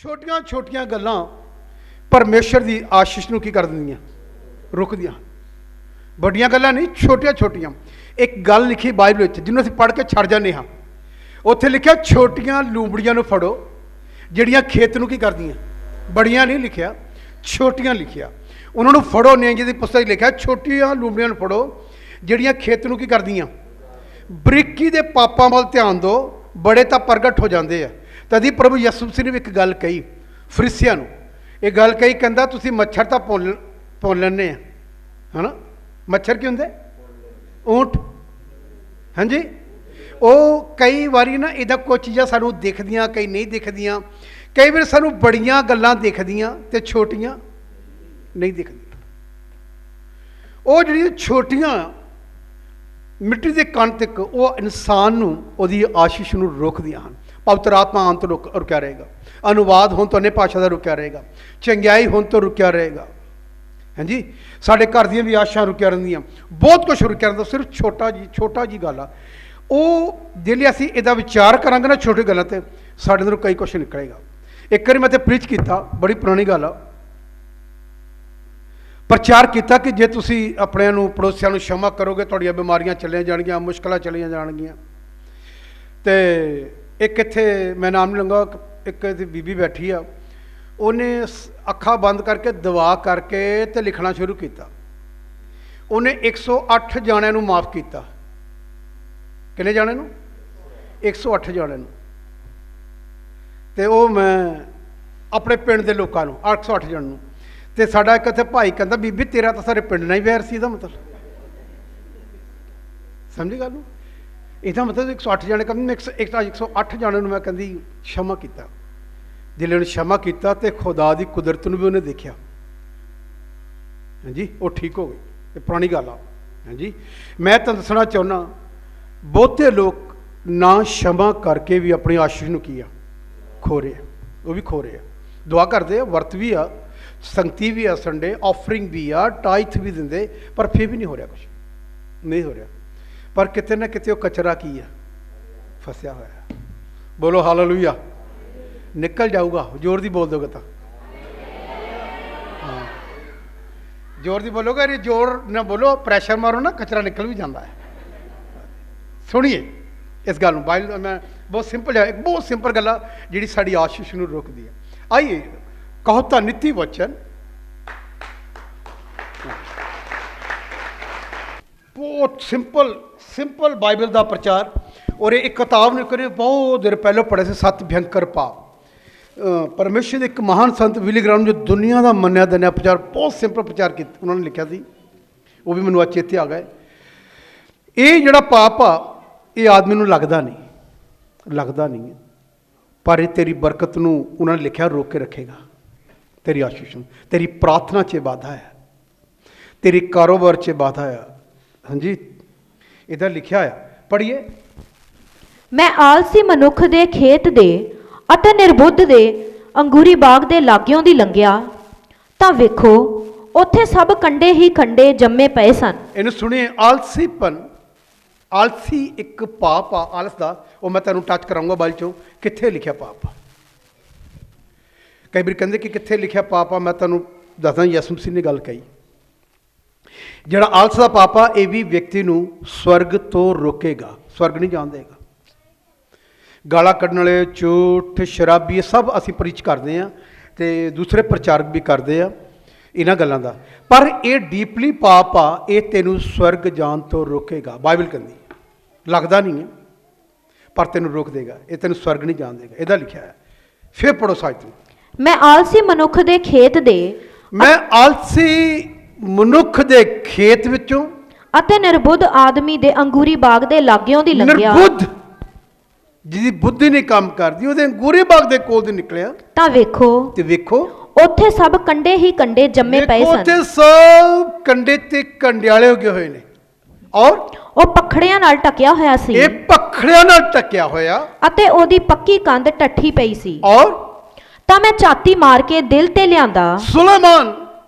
ਛੋਟੀਆਂ ਛੋਟੀਆਂ ਗੱਲਾਂ ਪਰਮੇਸ਼ਰ ਦੀ ਆਸ਼ੀਸ਼ ਨੂੰ ਕੀ ਕਰ ਦਿੰਦੀਆਂ, ਰੁਕਦੀਆਂ। ਵੱਡੀਆਂ ਗੱਲਾਂ ਨਹੀਂ, ਛੋਟੀਆਂ ਛੋਟੀਆਂ। ਇੱਕ ਗੱਲ ਲਿਖੀ ਬਾਈਬਲ ਵਿੱਚ ਜਿਹਨੂੰ ਅਸੀਂ ਪੜ੍ਹ ਕੇ ਛੱਡ ਜਾਂਦੇ ਹਾਂ। ਉੱਥੇ ਲਿਖਿਆ ਛੋਟੀਆਂ ਲੂੰਬੜੀਆਂ ਨੂੰ ਫੜੋ ਜਿਹੜੀਆਂ ਖੇਤ ਨੂੰ ਕੀ ਕਰਦੀਆਂ। ਬੜੀਆਂ ਨਹੀਂ ਲਿਖਿਆ, ਛੋਟੀਆਂ ਲਿਖਿਆ। ਉਹਨਾਂ ਨੂੰ ਫੜੋ। ਨਿਆਂ ਦੀ ਪੁਸਤਕ ਲਿਖਿਆ ਛੋਟੀਆਂ ਲੂੰਬੜੀਆਂ ਨੂੰ ਫੜੋ ਜਿਹੜੀਆਂ ਖੇਤ ਨੂੰ ਕੀ ਕਰਦੀਆਂ। ਬਰੀਕੀ ਦੇ ਪਾਪਾਂ ਵੱਲ ਧਿਆਨ ਦਿਓ, ਬੜੇ ਤਾਂ ਪ੍ਰਗਟ ਹੋ ਜਾਂਦੇ ਆ। ਤਦੀ ਪ੍ਰਭੂ ਯਿਸੂ ਮਸੀਹ ਨੇ ਇੱਕ ਗੱਲ ਕਹੀ ਫਰੀਸੀਆਂ ਨੂੰ। ਇਹ ਗੱਲ ਕਹੀ, ਕਹਿੰਦਾ ਤੁਸੀਂ ਮੱਛਰ ਤਾਂ ਪੁੰਨ ਲੈਂਦੇ ਆ, ਹੈ ਨਾ। ਮੱਛਰ ਕੀ ਹੁੰਦੇ? ਊਂਠ। ਹਾਂਜੀ, ਉਹ ਕਈ ਵਾਰੀ ਨਾ ਇਹਦਾ ਕੁਝ ਚੀਜ਼ਾਂ ਸਾਨੂੰ ਦਿਖਦੀਆਂ, ਕਈ ਨਹੀਂ ਦਿਖਦੀਆਂ। ਕਈ ਵਾਰ ਸਾਨੂੰ ਬੜੀਆਂ ਗੱਲਾਂ ਦਿਖਦੀਆਂ ਤੇ ਛੋਟੀਆਂ ਨਹੀਂ ਦਿਖਦੀਆਂ। ਉਹ ਜਿਹੜੀਆਂ ਛੋਟੀਆਂ ਮਿੱਟੀ ਦੇ ਕਣ ਤੱਕ ਉਹ ਇਨਸਾਨ ਨੂੰ ਉਹਦੀ ਆਸ਼ੀਸ਼ ਨੂੰ ਰੋਕਦੀਆਂ ਹਨ। ਪਵਿੱਤਰ ਆਤਮਾ ਆਉਣ ਤੋਂ ਰੁਕਿਆ ਰਹੇਗਾ, ਅਨੁਵਾਦ ਹੋਣ ਤੋਂ ਅਨੇਕ ਭਾਸ਼ਾ ਦਾ ਰੁਕਿਆ ਰਹੇਗਾ, ਚੰਗਿਆਈ ਹੋਣ ਤੋਂ ਰੁਕਿਆ ਰਹੇਗਾ। ਹਾਂਜੀ, ਸਾਡੇ ਘਰ ਦੀਆਂ ਵੀ ਆਸ਼ਾਂ ਰੁਕਿਆ ਰਹਿੰਦੀਆਂ, ਬਹੁਤ ਕੁਛ ਰੁਕਿਆ ਰਹਿੰਦਾ। ਸਿਰਫ ਛੋਟਾ ਜੀ ਗੱਲ ਆ ਉਹ ਜੇ ਲਈ ਅਸੀਂ ਇਹਦਾ ਵਿਚਾਰ ਕਰਾਂਗੇ ਨਾ ਛੋਟੀ ਗੱਲਾਂ 'ਤੇ, ਸਾਡੇ ਅੰਦਰੋਂ ਕਈ ਕੁਛ ਨਿਕਲੇਗਾ। ਇੱਕ ਵਾਰੀ ਮੈਂ ਤੇ ਪ੍ਰੀਚ ਕੀਤਾ, ਬੜੀ ਪੁਰਾਣੀ ਗੱਲ ਆ, ਪ੍ਰਚਾਰ ਕੀਤਾ ਕਿ ਜੇ ਤੁਸੀਂ ਆਪਣਿਆਂ ਨੂੰ ਪੜੋਸੀਆਂ ਨੂੰ क्षमा ਕਰੋਗੇ ਤੁਹਾਡੀਆਂ ਬਿਮਾਰੀਆਂ ਚਲੀਆਂ ਜਾਣਗੀਆਂ, ਮੁਸ਼ਕਲਾਂ ਚਲੀਆਂ ਜਾਣਗੀਆਂ। ਅਤੇ ਇੱਕ ਇੱਥੇ ਮੈਂ ਨਾਮ ਨਹੀਂ ਲਊਂਗਾ, ਇੱਕ ਬੀਬੀ ਬੈਠੀ ਆ, ਉਹਨੇ ਅੱਖਾਂ ਬੰਦ ਕਰਕੇ ਦੁਆ ਕਰਕੇ ਤੇ ਲਿਖਣਾ ਸ਼ੁਰੂ ਕੀਤਾ। ਉਹਨੇ 108 ਜਾਣਿਆਂ ਨੂੰ ਮਾफ़ ਕੀਤਾ। ਕਿੰਨੇ ਜਾਣਿਆਂ ਨੂੰ? 108 ਜਾਣਿਆਂ ਨੂੰ। ਅਤੇ ਉਹ ਮੈਂ ਆਪਣੇ ਪਿੰਡ ਦੇ ਲੋਕਾਂ ਨੂੰ 808 ਜਣ ਨੂੰ। ਅਤੇ ਸਾਡਾ ਇੱਕ ਇੱਥੇ ਭਾਈ ਕਹਿੰਦਾ, ਬੀਬੀ ਤੇਰਾ ਤਾਂ ਸਾਰੇ ਪਿੰਡ ਨਾਲ ਹੀ ਵੈਰ ਸੀ। ਇਹਦਾ ਮਤਲਬ ਸਮਝੀ ਗੱਲ ਨੂੰ? ਇਹਦਾ ਮਤਲਬ 108 ਜਾਣੇ ਕਹਿੰਦੇ 108 ਜਾਣਿਆਂ ਨੂੰ ਮੈਂ ਕਹਿੰਦੀ क्षमा ਕੀਤਾ। ਜਿਲੇ ਉਹਨੇ क्षमा ਕੀਤਾ ਅਤੇ ਖੁਦਾ ਦੀ ਕੁਦਰਤ ਨੂੰ ਵੀ ਉਹਨੇ ਦੇਖਿਆ। ਹਾਂਜੀ, ਉਹ ਠੀਕ ਹੋ ਗਏ। ਇਹ ਪੁਰਾਣੀ ਗੱਲ ਆ। ਹਾਂਜੀ, ਮੈਂ ਤੁਹਾਨੂੰ ਦੱਸਣਾ ਚਾਹੁੰਦਾ, ਬਹੁਤੇ ਲੋਕ ਨਾ क्षमा ਕਰਕੇ ਵੀ ਆਪਣੀ ਆਸ਼ੀਸ਼ ਨੂੰ ਕੀ ਆ ਖੋ ਰਹੇ ਆ। ਉਹ ਵੀ ਖੋ ਰਹੇ ਆ। ਦੁਆ ਕਰਦੇ ਆ, ਵਰਤ ਵੀ ਆ, ਸੰਗਤੀ ਵੀ ਆ, ਸੰਡੇ ਆਫਰਿੰਗ ਵੀ ਆ, ਟਾਈਥ ਵੀ ਦਿੰਦੇ, ਪਰ ਫਿਰ ਵੀ ਨਹੀਂ ਹੋ ਰਿਹਾ, ਕੁਛ ਨਹੀਂ ਹੋ ਰਿਹਾ। ਪਰ ਕਿਤੇ ਨਾ ਕਿਤੇ ਉਹ ਕਚਰਾ ਕੀ ਆ, ਫਸਿਆ ਹੋਇਆ। ਬੋਲੋ ਹਾਲੇਲੂਇਆ। ਨਿਕਲ ਜਾਊਗਾ। ਜ਼ੋਰ ਦੀ ਬੋਲ ਦੋਗੇ ਤਾਂ। ਹਾਂ, ਜ਼ੋਰ ਦੀ ਬੋਲੋਗੇ। ਅਰੇ ਜ਼ੋਰ ਨਾ ਬੋਲੋ, ਪ੍ਰੈਸ਼ਰ ਮਾਰੋ ਨਾ, ਕਚਰਾ ਨਿਕਲ ਵੀ ਜਾਂਦਾ ਹੈ। ਸੁਣੀਏ ਇਸ ਗੱਲ ਨੂੰ। ਬਾਈਬਲ ਮੈਂ ਬਹੁਤ ਸਿੰਪਲ ਹੈ, ਇੱਕ ਬਹੁਤ ਸਿੰਪਲ ਗੱਲ ਆ ਜਿਹੜੀ ਸਾਡੀ ਆਸ਼ੀਸ਼ ਨੂੰ ਰੋਕਦੀ ਹੈ। ਆਈਏ ਕਹੋ ਤਾਂ ਨੀਤੀ ਵਚਨ। ਬਹੁਤ ਸਿੰਪਲ ਬਾਈਬਲ ਦਾ ਪ੍ਰਚਾਰ। ਔਰ ਇੱਕ ਕਿਤਾਬ ਨੇ ਕਰੇ ਬਹੁਤ ਦੇਰ ਪਹਿਲਾਂ ਪੜ੍ਹੇ ਸੀ, 7 ਭਿਅੰਕਰ ਪਾਪ। ਪਰਮੇਸ਼ਰ ਦੇ ਇੱਕ ਮਹਾਨ ਸੰਤ ਵਿਲੀ ਗ੍ਰਾਹਮ, ਜੋ ਦੁਨੀਆ ਦਾ ਮੰਨਿਆ ਦਨਿਆ ਪ੍ਰਚਾਰ, ਬਹੁਤ ਸਿੰਪਲ ਪ੍ਰਚਾਰ ਕੀਤਾ ਉਹਨਾਂ ਨੇ, ਲਿਖਿਆ ਸੀ। ਉਹ ਵੀ ਮੈਨੂੰ ਅੱਜ ਚੇਤੇ ਆ ਗਏ। ਇਹ ਜਿਹੜਾ ਪਾਪ ਆ ਇਹ ਆਦਮੀ ਨੂੰ ਲੱਗਦਾ ਨਹੀਂ ਹੈ, ਪਰ ਇਹ ਤੇਰੀ ਬਰਕਤ ਨੂੰ ਉਹਨਾਂ ਨੇ ਲਿਖਿਆ ਰੋਕ ਕੇ ਰੱਖੇਗਾ। ਤੇਰੀ ਆਸ਼ੀਸ਼ ਨੂੰ, ਤੇਰੀ ਪ੍ਰਾਰਥਨਾ 'ਚ ਬਾਧਾ ਹੈ, ਤੇਰੀ ਕਾਰੋਬਾਰ 'ਚ ਬਾਧਾ ਆ। ਹਾਂਜੀ, ਇਹਦਾ ਲਿਖਿਆ ਆ, ਪੜ੍ਹੀਏ। ਮੈਂ ਆਲਸੀ ਮਨੁੱਖ ਦੇ ਖੇਤ ਦੇ ਅਤੇ ਨਿਰਬੁੱਧ ਦੇ ਅੰਗੂਰੀ ਬਾਗ ਦੇ ਲਾਗਿਓਂ ਦੀ ਲੰਘਿਆ ਤਾਂ ਵੇਖੋ ਉੱਥੇ ਸਭ ਕੰਡੇ ਹੀ ਕੰਡੇ ਜੰਮੇ ਪਏ ਸਨ। ਇਹਨੂੰ ਸੁਣੀਏ, ਆਲਸੀਪਨ। ਆਲਸੀ ਇੱਕ ਪਾਪ ਆ, ਆਲਸ ਦਾ। ਉਹ ਮੈਂ ਤੁਹਾਨੂੰ ਟੱਚ ਕਰਾਉਂਗਾ ਬਾਈਬਲ 'ਚੋਂ ਕਿੱਥੇ ਲਿਖਿਆ ਪਾਪ ਆ। ਕਈ ਵਾਰ ਕਹਿੰਦੇ ਕਿ ਕਿੱਥੇ ਲਿਖਿਆ ਪਾਪ ਆ। ਮੈਂ ਤੁਹਾਨੂੰ ਦੱਸਦਾ, ਯਿਸੂ ਮਸੀਹ ਨੇ ਗੱਲ ਕਹੀ। ਜਿਹੜਾ ਆਲਸ ਦਾ ਪਾਪ ਆ ਇਹ ਵੀ ਵਿਅਕਤੀ ਨੂੰ ਸਵਰਗ ਤੋਂ ਰੋਕੇਗਾ, ਸਵਰਗ ਨਹੀਂ ਜਾਣ ਦੇਗਾ। ਗਾਲਾਂ ਕੱਢਣ ਵਾਲੇ, ਝੂਠ, ਸ਼ਰਾਬੀ, ਇਹ ਸਭ ਅਸੀਂ ਪ੍ਰੀਚ ਕਰਦੇ ਹਾਂ ਅਤੇ ਦੂਸਰੇ ਪ੍ਰਚਾਰਕ ਵੀ ਕਰਦੇ ਆ ਇਹਨਾਂ ਗੱਲਾਂ ਦਾ। ਪਰ ਇਹ ਡੀਪਲੀ ਪਾਪ ਆ, ਇਹ ਤੈਨੂੰ ਸਵਰਗ ਜਾਣ ਤੋਂ ਰੋਕੇਗਾ। ਬਾਈਬਲ ਕਹਿੰਦੀ ਲੱਗਦਾ ਨਹੀਂ ਹੈ, ਪਰ ਤੈਨੂੰ ਰੋਕ ਦੇਗਾ। ਇਹ ਤੈਨੂੰ ਸਵਰਗ ਨਹੀਂ ਜਾਣ ਦੇਗਾ। ਇਹਦਾ ਲਿਖਿਆ ਹੈ। ਫਿਰ ਪੜੋ ਸਾਹਿਤ। ਮੈਂ ਆਲਸੀ ਮਨੁੱਖ ਦੇ ਖੇਤ ਦੇ ਖੇਤ ਵਿੱਚੋਂ ਅਤੇ ਨਿਰਬੁੱਧ ਆਦਮੀ ਦੇ ਅੰਗੂਰੀ ਬਾਗ ਦੇ ਲਾਗਿਓਂ ਦੀ ਲੰਘਿਆ। ਨਿਰਬੁੱਧ ਜਿਹਦੀ ਬੁੱਧੀ ਨਹੀਂ ਕੰਮ ਕਰਦੀ, ਉਹਦੇ ਅੰਗੂਰੀ ਬਾਗ ਦੇ ਕੋਲ ਦੀ ਨਿਕਲਿਆ ਤਾਂ ਵੇਖੋ ਉੱਥੇ ਸਭ ਕੰਡੇ ਹੀ ਕੰਡੇ ਜੰਮੇ ਪਏ ਸਨ। ਉੱਥੇ ਸਭ ਕੰਡੇ ਤੇ ਕੰਡਿਆਲੇ ਹੋ ਗਏ ਹੋਏ ਨੇ, ਔਰ ਉਹ ਪਖੜਿਆਂ ਨਾਲ ਢਕਿਆ ਹੋਇਆ ਸੀ। ਇਹ ਪਖੜਿਆਂ ਨਾਲ ਢਕਿਆ ਹੋਇਆ ਅਤੇ ਉਹਦੀ ਪੱਕੀ ਕੰਧ ਟੱਠੀ ਪਈ ਸੀ। ਔਰ ਤਾਂ ਮੈਂ ਛਾਤੀ ਮਾਰ ਕੇ ਦਿਲ ਤੇ ਲਿਆਂਦਾ। ਸੁਲੇਮਾਨ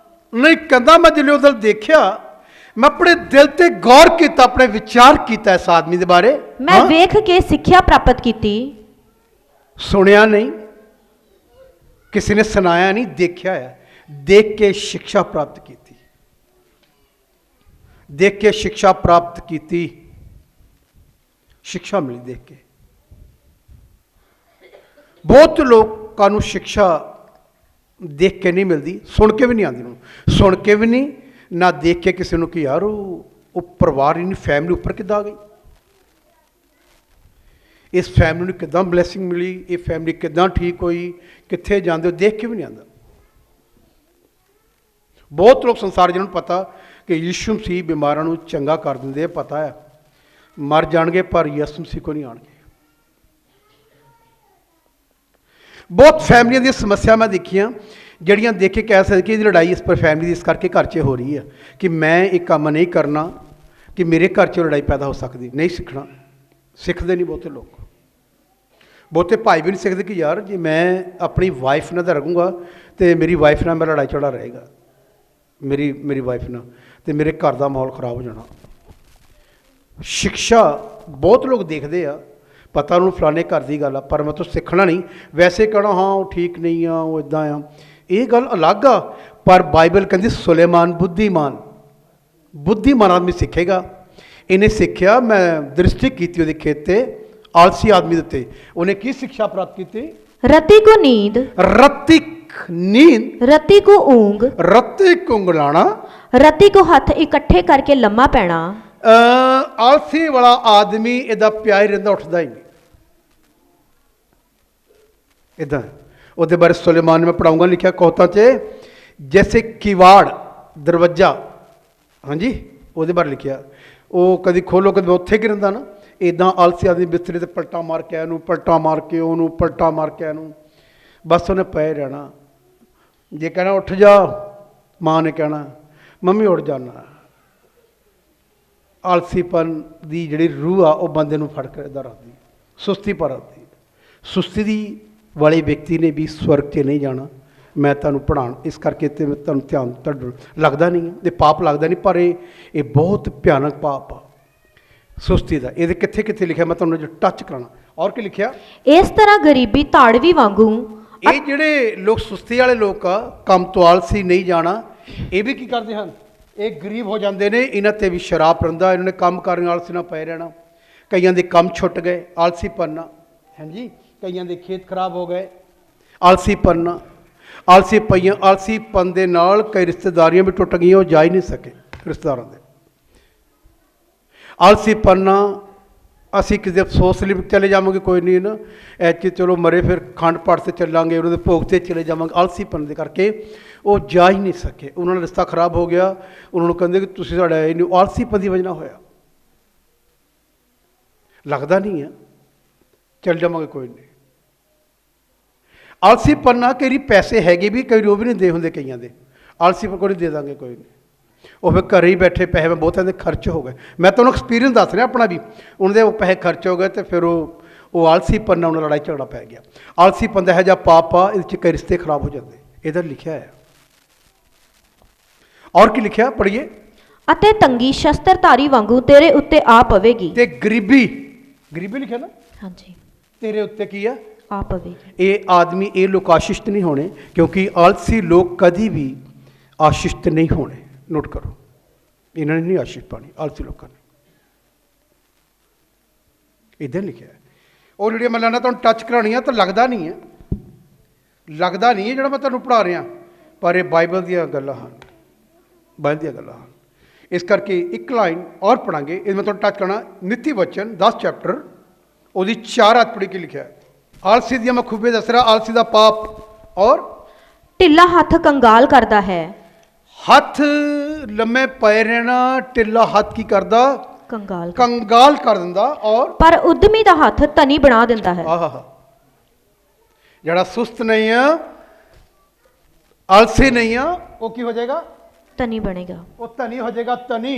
ਨੇ ਕਹਿੰਦਾ, ਮੈਂ ਜਦੋਂ ਉਹਦਾ ਦੇਖਿਆ, ਮੈਂ ਆਪਣੇ ਦਿਲ ਤੇ ਗੌਰ ਕੀਤਾ, ਆਪਣੇ ਵਿਚਾਰ ਕੀਤਾ ਇਸ ਆਦਮੀ ਦੇ ਬਾਰੇ। ਮੈਂ ਵੇਖ ਕੇ ਸਿੱਖਿਆ ਪ੍ਰਾਪਤ ਕੀਤੀ। ਸੁਣਿਆ ਨਹੀਂ, किसी ने सुनाया नहीं, देखा है। देख के शिक्षा प्राप्त की, देख के शिक्षा प्राप्त की, शिक्षा मिली देख के। बहुत लोगों को शिक्षा देख के नहीं मिलती, सुन के भी नहीं आती, सुन के भी नहीं, ना देख के किसी को कि यार वो परिवार इन फैमिली उपर किद्दां आ गई, इस फैमिली को किद्दां ब्लैसिंग मिली, ये फैमिली किद्दां ठीक हुई, कित्थे जांदे हो, देख के भी नहीं आता। बहुत लोग संसार जिन्होंने पता कि यीशु मसीह बीमारां नूं चंगा कर दिंदे, पता है मर जाणगे पर यीशु मसीह को नहीं आणगे। बहुत फैमिलियां दी समस्या मैं देखियां जड़ियां देख के कह सकते कि लड़ाई इस पर फैमिली इस करके घर च हो रही है कि मैं एक काम नहीं करना कि मेरे घर च लड़ाई पैदा हो सकती, नहीं सीखना, सीखते नहीं बहुते लोग। बहुते भाई भी नहीं सीखते कि यार जे मैं अपनी वाइफ नाल रहूँगा तो मेरी वाइफ नाल मेरा लड़ाई झगड़ा रहेगा, मेरी वाइफ नाल, तो मेरे घर का माहौल खराब हो जाना। शिक्षा बहुत लोग देखते आ, पता उन्होंने फलाने घर की गल आ, पर मैं तो सीखना नहीं, वैसे कहना हाँ वो ठीक नहीं आ, वो इदा आ, ये गल अलग आ। पर बाइबल कहती सुलेमान बुद्धिमान, बुद्धिमान आदमी सीखेगा। इन्हें सीखा, मैं दृष्टि की वो खेत से आलसी आदमी के उत्ते, उन्हें की शिक्षा प्राप्त की? रति को नींद, नींद, रति को ऊंग, रति को उंगलाना, रति को हथ इकट्ठे करके लम्मा पैना। आलसी वाला आदमी इदा प्या ही रहिंदा, उठदा ही नहीं इदा। उसदे बारे सुलेमान में पढ़ाऊंगा, लिखा कौतां च जैसे किवाड़ दरवाजा, हाँ जी, उसदे बारे लिखा, वो कभी खोलो कभी उत्थे गिर रहिंदा ना, इदा आलसी आदमी बिस्तरे ते पलटा मार के इनू, पलटा मार के उन्होंने, पलटा मार के इनू, बस उन्हें पे रहना। जे कहना उठ जा, माँ ने कहना मम्मी उठ जाना। आलसीपन की जी रूह आ वो बंदे नूं फड़ के इधर आती, सुस्ती पर आती। सुस्ती दी वाले व्यक्ति ने भी स्वर्ग से नहीं जाना। मैं तुहानूं पढ़ाण इस करके ते तुहानूं ध्यान तुहाडा लगदा नहीं, ये पाप लगदा नहीं, पर ये बहुत भयानक पाप आ सुस्ती का। ये कित्थे कित्थे लिखा, मैं तुहानूं जो टच कराना। और क्या लिखा? इस तरह गरीबी ताड़वी वांगू, ये जिहड़े लोग सुस्ती वाले लोग आ, काम तो आलसी नहीं जाना, ये भी की करते हैं, ये गरीब हो जाते हैं, इन्हां ते भी शराब रहिंदा, इन्होंने काम करने आलसी ना पे रहना। कईयां दे काम छुट गए आलसी पन्ना, हैं जी, कईयां दे खेत खराब हो गए आलसी पन्ना, आलसी पईयां, आलसी पन दे नाल कई रिश्तेदारियां भी टुट गई, वो जा ही नहीं सके रिश्तेदारों दे। आलसी पन्ना, असी किसी अफसोस लिए चले जावांगे, कोई नहीं ना ऐसी चलो मरे फिर खंड पाठ से चलांगे, उन्होंने भोग से चले जावांगे, आलसी पन दे करके वो जा ही नहीं सके, उन्होंने रिश्ता खराब हो गया, उन्होंने कहते कि तुसीं साडा ये नहीं, आलसी पन की वजह होया, लगता नहीं है चल जावांगे कोई नहीं। आलसी पन्ना कई पैसे हैगे भी, कई वो भी नहीं दे होंगे, कईयां दे आलसी पर कोई नहीं दे देंगे कोई नहीं, वो फिर घर ही बैठे पैसे में बहुतों के खर्च हो गए। मैं तो एक्सपीरियंस दस रहा अपना भी, उन्होंने वो पैसे खर्च हो गए तो फिर वो आलसी पन्ना उन्हें लड़ाई झगड़ा पै गया। आलसी पन यह पाप आ, ये कई रिश्ते खराब हो जाते, इधर लिखा है। और की लिखा पढ़िए, अते तंगी शस्त्रधारी वांगू तेरे उत्ते आ पवेगी, ते गरीबी, गरीबी लिखा ना, हाँ जी, तेरे उत्ते की है आ पवेगी। ये आदमी, ये लोग आशिष्ट नहीं होने, क्योंकि आलसी लोग कभी भी आशिष्ट नहीं होने। नोट करो, इन्होंने नहीं आशीष पानी आलसी लोगों ने, इधर लिखा है। और जी मैं लाना तुम टच करानी है तो लगता नहीं है, लगता नहीं है जो मैं तुम पढ़ा रहा, पर यह बाइबल दी गल्लां हैं, बाइबल दी गल्लां हैं। इस करके एक लाइन और पढ़ांगे, इस मैं तुम टच करना, नीति वचन 10 चैप्टर वो 4 हाथ पढ़ी के लिखा है। आलसी दी मैं खूबे दस रहा, आलसी का पाप। और ढिला हथ कंगाल करता है, हथ लम्मे पे रहना, ढिला हथ की करदा, कंगाल कंगाल कर दिंदा। और पर उद्यमी दा हथ तनी बना दिंदा है। जड़ा सुस्त नहीं है, आलसी नहीं है, वो की हो जाएगा? तनी बनेगा, वो तनी हो जाएगा, तनी,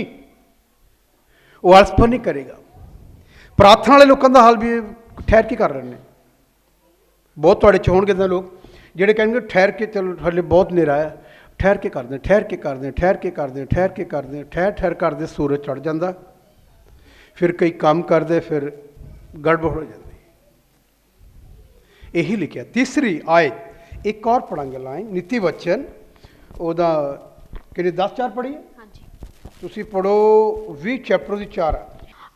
वो आलसपन नहीं करेगा। प्रार्थना वाले लोगों का हाल भी ठहर के कर रहे हैं, बहुत थोड़े च होणगे लोग ਜਿਹੜੇ कहेंगे ठहर के चलो हले बहुत नेरा है, ठहर के कर दें, ठहर के कर दें, ठहर के कर दें, ठहर के कर दें, ठहर ठहर कर दे, सूरज चढ़ जाता, फिर कई काम करते, फिर गड़बड़ हो जाती। यही लिखा तीसरी आयत, ਇੱਕ ਹੋਰ ਪੜਾਂਗੇ ਲਾਈਨ ਨੀਤੀ ਵਚਨ ਉਹਦਾ ਕਿਹੜੇ 10:4 ਪੜ੍ਹੀਏ ਹਾਂਜੀ। ਤੁਸੀਂ ਪੜੋ 20 ਚੈਪਟਰ ਦੀ 4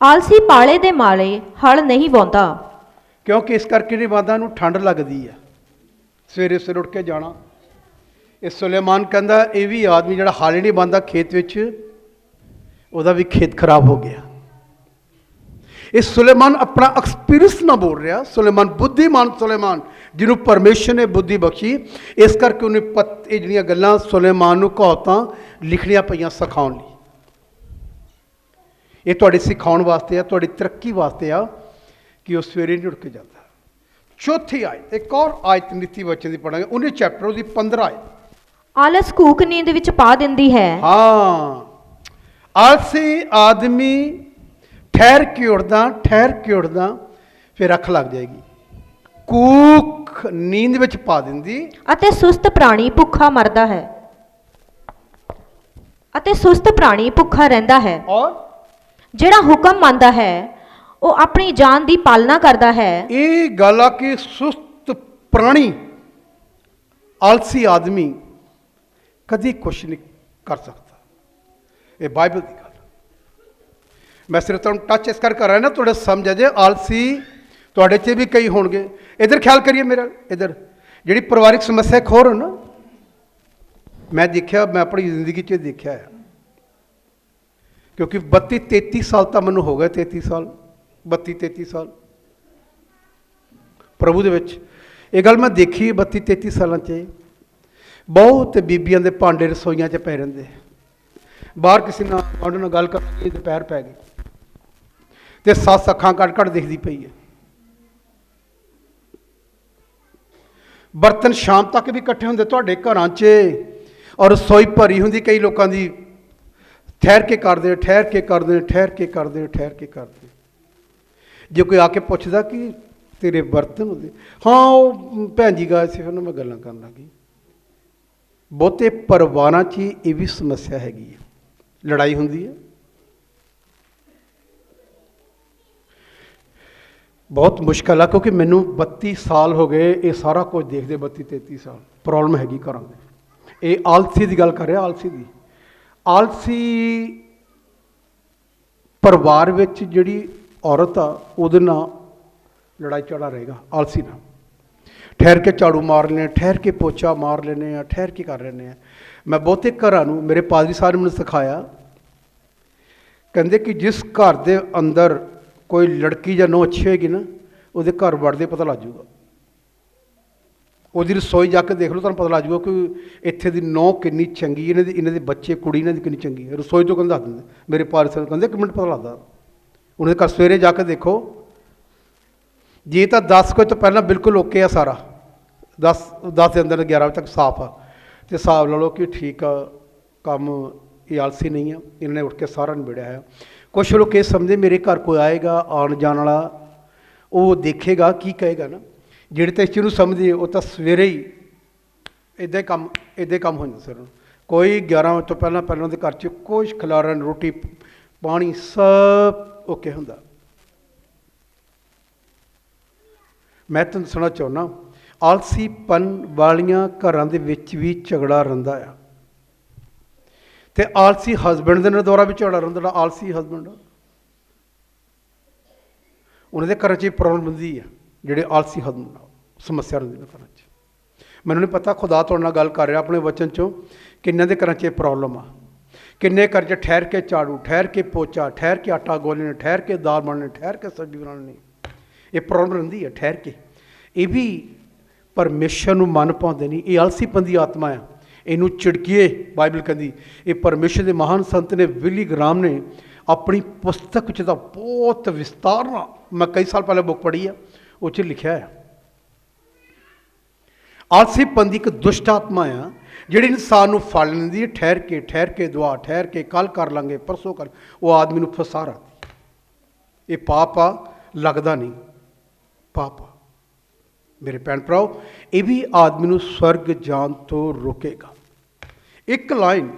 ਆਲਸੀ ਪਾਲੇ ਦੇ ਮਾਲੇ ਹਲ ਨਹੀਂ ਵਾਹੁੰਦਾ। ਕਿਉਂਕਿ ਇਸ ਕਰਕੇ ਨਹੀਂ ਵਾਦਾ ਨੂੰ ਠੰਡ ਲੱਗਦੀ ਹੈ ਸਵੇਰੇ ਸਵੇਰੇ ਉੱਠ ਕੇ ਜਾਣਾ। ਇਹ ਸੁਲੇਮਾਨ ਕਹਿੰਦਾ ਇਹ ਵੀ ਆਦਮੀ ਜਿਹੜਾ ਹਾਲੇ ਨਹੀਂ ਬੰਦਾ ਖੇਤ ਵਿੱਚ ਉਹਦਾ ਵੀ ਖੇਤ ਖਰਾਬ ਹੋ ਗਿਆ। ਇਹ ਸੁਲੇਮਾਨ ਆਪਣਾ ਐਕਸਪੀਰੀਅੰਸ ਨਾ ਬੋਲ ਰਿਹਾ। ਸੁਲੇਮਾਨ ਬੁੱਧੀਮਾਨ ਸੁਲੇਮਾਨ ਜਿਹਨੂੰ ਪਰਮੇਸ਼ਰ ਨੇ ਬੁੱਧੀ ਬਖਸ਼ੀ, ਇਸ ਕਰਕੇ ਉਹਨੇ ਇਹ ਜਿਹੜੀਆਂ ਗੱਲਾਂ ਸੁਲੇਮਾਨ ਨੂੰ ਕਹਾਵਤਾਂ ਲਿਖਣੀਆਂ ਪਈਆਂ ਸਿਖਾਉਣ ਲਈ। ਇਹ ਤੁਹਾਡੇ ਸਿਖਾਉਣ ਵਾਸਤੇ ਆ, ਤੁਹਾਡੀ ਤਰੱਕੀ ਵਾਸਤੇ ਆ ਕਿ ਉਹ ਸਵੇਰੇ ਨਹੀਂ ਉੱਠ ਕੇ ਜਾਂਦਾ। ਚੌਥੀ ਆਇਤ ਇੱਕ ਹੋਰ ਆਇਤ ਨੀਤੀ ਵਚਨ ਦੀ ਪੜਾਂਗੇ 19 ਚੈਪਟਰ ਉਹਦੀ 15 ਆਇਤ। ਆਲਸ ਕੂਕ ਨੀਂਦ ਵਿੱਚ ਪਾ ਦਿੰਦੀ ਹੈ। ਹਾਂ, ਆਲਸੀ ਆਦਮੀ ਠਹਿਰ ਕੇ ਉੱਠਦਾ ਫਿਰ ਅੱਖ ਲੱਗ ਜਾਏਗੀ। ਕੂਕ ਨੀਂਦ ਵਿੱਚ ਪਾ ਦਿੰਦੀ ਅਤੇ ਸੁਸਤ ਪ੍ਰਾਣੀ ਭੁੱਖਾ ਮਰਦਾ ਹੈ। ਅਤੇ ਸੁਸਤ ਪ੍ਰਾਣੀ ਭੁੱਖਾ ਰਹਿੰਦਾ ਹੈ। ਔਰ ਜਿਹੜਾ ਹੁਕਮ ਮੰਨਦਾ ਹੈ ਉਹ ਆਪਣੀ ਜਾਨ ਦੀ ਪਾਲਣਾ ਕਰਦਾ ਹੈ। ਇਹ ਗੱਲ ਆ ਕਿ ਸੁਸਤ ਪ੍ਰਾਣੀ ਆਲਸੀ ਆਦਮੀ ਕਦੀ ਕੁਛ ਨਹੀਂ ਕਰ ਸਕਦਾ। ਇਹ ਬਾਈਬਲ ਦੀ ਗੱਲ। ਮੈਂ ਸਿਰਫ ਤੁਹਾਨੂੰ ਟੱਚ ਇਸ ਕਰ ਰਿਹਾ ਨਾ ਤੁਹਾਡੇ ਸਮਝ ਆ ਜੇ। ਆਲਸੀ ਤੁਹਾਡੇ 'ਚ ਵੀ ਕਈ ਹੋਣਗੇ। ਇੱਧਰ ਖਿਆਲ ਕਰੀਏ ਮੇਰਾ, ਇੱਧਰ ਜਿਹੜੀ ਪਰਿਵਾਰਿਕ ਸਮੱਸਿਆ ਇੱਕ ਹੋਰ ਨਾ, ਮੈਂ ਦੇਖਿਆ, ਮੈਂ ਆਪਣੀ ਜ਼ਿੰਦਗੀ 'ਚ ਦੇਖਿਆ ਹੈ। ਕਿਉਂਕਿ 32-33 ਸਾਲ ਤਾਂ ਮੈਨੂੰ ਹੋ ਗਏ, 33 ਸਾਲ 32-33 ਸਾਲ ਪ੍ਰਭੂ ਦੇ ਵਿੱਚ। ਇਹ ਗੱਲ ਮੈਂ ਦੇਖੀ 32-33 ਸਾਲਾਂ 'ਚ ਬਹੁਤ ਬੀਬੀਆਂ ਦੇ ਭਾਂਡੇ ਰਸੋਈਆਂ 'ਚ ਪੈ ਰਹਿੰਦੇ। ਬਾਹਰ ਕਿਸੇ ਨਾਲ ਉਹਨਾਂ ਨਾਲ ਗੱਲ ਕਰਨ ਦੁਪਹਿਰ ਪੈ ਗਈ ਤੇ ਸੱਸ ਅੱਖਾਂ ਕੱਢ ਦਿਖਦੀ ਪਈ ਹੈ। ਬਰਤਨ ਸ਼ਾਮ ਤੱਕ ਵੀ ਇਕੱਠੇ ਹੁੰਦੇ ਤੁਹਾਡੇ ਘਰਾਂ 'ਚ, ਔਰ ਰਸੋਈ ਭਰੀ ਹੁੰਦੀ ਕਈ ਲੋਕਾਂ ਦੀ। ਠਹਿਰ ਕੇ ਕਰਦੇ। ਜੇ ਕੋਈ ਆ ਕੇ ਪੁੱਛਦਾ ਕਿ ਤੇਰੇ ਬਰਤਨ ਹੁੰਦੇ, ਹਾਂ ਉਹ ਭੈਣ ਜੀ ਗਏ ਸੀ, ਫਿਰ ਮੈਂ ਗੱਲਾਂ ਕਰਨ ਲੱਗੀ। ਬਹੁਤੇ ਪਰਿਵਾਰਾਂ 'ਚ ਇਹ ਵੀ ਸਮੱਸਿਆ ਹੈਗੀ ਹੈ, ਲੜਾਈ ਹੁੰਦੀ ਹੈ। ਬਹੁਤ ਮੁਸ਼ਕਲ ਆ ਕਿਉਂਕਿ ਮੈਨੂੰ 32 ਸਾਲ ਹੋ ਗਏ ਇਹ ਸਾਰਾ ਕੁਝ ਦੇਖਦੇ। 32-33 ਸਾਲ ਪ੍ਰੋਬਲਮ ਹੈਗੀ ਘਰਾਂ ਦੇ। ਇਹ ਆਲਸੀ ਦੀ ਗੱਲ ਕਰ ਰਿਹਾ, ਆਲਸੀ ਦੀ। ਆਲਸੀ ਪਰਿਵਾਰ ਵਿੱਚ ਜਿਹੜੀ ਔਰਤ ਆ ਉਹਦੇ ਨਾਲ ਲੜਾਈ ਝਗੜਾ ਰਹੇਗਾ। ਆਲਸੀ ਨਾਲ ਠਹਿਰ ਕੇ ਝਾੜੂ ਮਾਰ ਲੈਣੇ, ਠਹਿਰ ਕੇ ਪੋਚਾ ਮਾਰ ਲੈਣੇ ਆ, ਠਹਿਰ ਕੇ ਕਰ ਲੈਣੇ ਆ। ਮੈਂ ਬਹੁਤੇ ਘਰਾਂ ਨੂੰ, ਮੇਰੇ ਪਾਦਰੀ ਸਾਹਿਬ ਨੇ ਮੈਨੂੰ ਸਿਖਾਇਆ, ਕਹਿੰਦੇ ਕਿ ਜਿਸ ਘਰ ਦੇ ਅੰਦਰ ਕੋਈ ਲੜਕੀ ਜਾਂ ਨੂੰਹ ਅੱਛੀ ਹੋਏਗੀ ਨਾ, ਉਹਦੇ ਘਰ ਵੜਦੇ ਪਤਾ ਲੱਗ ਜਾਊਗਾ। ਉਹਦੀ ਰਸੋਈ ਜਾ ਕੇ ਦੇਖ ਲਓ, ਤੁਹਾਨੂੰ ਪਤਾ ਲੱਗ ਜਾਊਗਾ ਕਿ ਇੱਥੇ ਦੀ ਨੂੰਹ ਕਿੰਨੀ ਚੰਗੀ, ਇਹਨਾਂ ਦੇ ਬੱਚੇ ਕੁੜੀ ਇਹਨਾਂ ਦੀ ਕਿੰਨੀ ਚੰਗੀ ਹੈ। ਰਸੋਈ ਤੋਂ ਕਹਿੰਦੇ ਦੱਸ ਦਿੰਦੇ। ਮੇਰੇ ਪਾਦਰੀ ਸਾਹਿਬ ਕਹਿੰਦੇ 1 ਮਿੰਟ ਪਤਾ ਲੱਗਦਾ। ਉਹਨਾਂ ਦੇ ਘਰ ਸਵੇਰੇ ਜਾ ਕੇ ਦੇਖੋ, ਜੇ ਤਾਂ 10 ਵਜੇ ਤੋਂ ਪਹਿਲਾਂ ਬਿਲਕੁਲ ਓਕੇ ਆ ਸਾਰਾ, 10 ਦੇ ਅੰਦਰ 11 ਵਜੇ ਤੱਕ ਸਾਫ਼ ਆ, ਅਤੇ ਹਿਸਾਬ ਲਾ ਲਓ ਕਿ ਠੀਕ ਆ ਕੰਮ। ਇਹ ਆਲਸੀ ਨਹੀਂ ਆ, ਇਹਨਾਂ ਨੇ ਉੱਠ ਕੇ ਸਾਰਾ ਨਿਬੇੜਿਆ ਹੈ। ਕੁਛ ਲੋਕ ਇਹ ਸਮਝਦੇ ਮੇਰੇ ਘਰ ਕੋਈ ਆਏਗਾ ਆਉਣ ਜਾਣ ਵਾਲਾ, ਉਹ ਦੇਖੇਗਾ ਕੀ ਕਹੇਗਾ ਨਾ। ਜਿਹੜੇ ਤਾਂ ਇਸ ਚੀਜ਼ ਨੂੰ ਸਮਝਦੇ ਉਹ ਤਾਂ ਸਵੇਰੇ ਹੀ ਇੱਦਾਂ ਹੀ ਕੰਮ ਹੋ ਜਾਂਦਾ ਸਰ। ਕੋਈ 11 ਵਜੇ ਤੋਂ ਪਹਿਲਾਂ ਉਹਦੇ ਘਰ 'ਚ ਕੁਛ ਖਿਲਾਰਨ, ਰੋਟੀ ਪਾਣੀ ਸਭ ਓਕੇ ਹੁੰਦਾ। ਮੈਂ ਤੁਹਾਨੂੰ ਦੱਸਣਾ ਚਾਹੁੰਦਾ, ਆਲਸੀਪਨ ਵਾਲੀਆਂ ਘਰਾਂ ਦੇ ਵਿੱਚ ਵੀ ਝਗੜਾ ਰਹਿੰਦਾ ਆ। ਅਤੇ ਆਲਸੀ ਹਸਬੈਂਡ ਦੇ ਨਾਲ ਦੁਆਰਾ ਵੀ ਝਗੜਾ ਰਹਿੰਦਾ। ਜਿਹੜਾ ਆਲਸੀ ਹਸਬੈਂਡ ਉਹਨਾਂ ਦੇ ਘਰਾਂ 'ਚ ਪ੍ਰੋਬਲਮ ਹੁੰਦੀ ਆ। ਜਿਹੜੇ ਆਲਸੀ ਹਸਬੈਂਡ ਸਮੱਸਿਆ ਰਹਿੰਦੀ ਨੇ ਘਰਾਂ 'ਚ। ਮੈਨੂੰ ਨਹੀਂ ਪਤਾ, ਖੁਦਾ ਤੁਹਾਡੇ ਨਾਲ ਗੱਲ ਕਰ ਰਿਹਾ ਆਪਣੇ ਵਚਨ 'ਚੋਂ, ਕਿੰਨਿਆਂ ਦੇ ਘਰਾਂ 'ਚ ਇਹ ਪ੍ਰੋਬਲਮ ਆ। ਕਿੰਨੇ ਘਰ 'ਚ ਠਹਿਰ ਕੇ ਝਾੜੂ, ਠਹਿਰ ਕੇ ਪੋਚਾ, ਠਹਿਰ ਕੇ ਆਟਾ ਗੋਲਣੇ, ਠਹਿਰ ਕੇ ਦਾਲ ਬਣਨੀ, ਠਹਿਰ ਕੇ ਸਬਜ਼ੀ ਬਣਾਉਣੀ, ਇਹ ਪ੍ਰੋਬਲਮ ਰਹਿੰਦੀ ਹੈ ਠਹਿਰ ਕੇ। ਇਹ ਵੀ ਪਰਮੇਸ਼ਰ ਨੂੰ ਮਨ ਪਾਉਂਦੇ ਨਹੀਂ। ਇਹ ਆਲਸੀਪਨ ਦੀ ਆਤਮਾ ਆ। ਇਹਨੂੰ ਝਿੜਕੀਏ, ਬਾਈਬਲ ਕਹਿੰਦੀ। ਇਹ ਪਰਮੇਸ਼ਰ ਦੇ ਮਹਾਨ ਸੰਤ ਨੇ ਵਿਲੀ ਗ੍ਰਾਮ ਨੇ ਆਪਣੀ ਪੁਸਤਕ 'ਚ ਤਾਂ ਬਹੁਤ ਵਿਸਤਾਰ ਨਾਲ, ਮੈਂ ਕਈ ਸਾਲ ਪਹਿਲਾਂ ਬੁੱਕ ਪੜ੍ਹੀ ਆ, ਉਹ 'ਚ ਲਿਖਿਆ ਹੈ ਆਲਸੀਪਨ ਦੀ ਇੱਕ ਦੁਸ਼ਟ ਆਤਮਾ ਆ ਜਿਹੜੀ ਇਨਸਾਨ ਨੂੰ ਫੜ ਲੈਂਦੀ ਹੈ। ਠਹਿਰ ਕੇ ਦੁਆ, ਠਹਿਰ ਕੇ ਕੱਲ੍ਹ ਕਰ ਲਾਂਗੇ, ਪਰਸੋਂ ਕਰ, ਉਹ ਆਦਮੀ ਨੂੰ ਫਸਾ ਰੱਖਦੀ। ਇਹ ਪਾਪ ਆ, ਲੱਗਦਾ ਨਹੀਂ ਪਾਪ ਆ। ਮੇਰੇ ਭੈਣ ਭਰਾਓ, ਇਹ ਵੀ ਆਦਮੀ ਨੂੰ ਸਵਰਗ ਜਾਣ ਤੋਂ ਰੋਕੇਗਾ। ਇੱਕ ਲਾਈਨ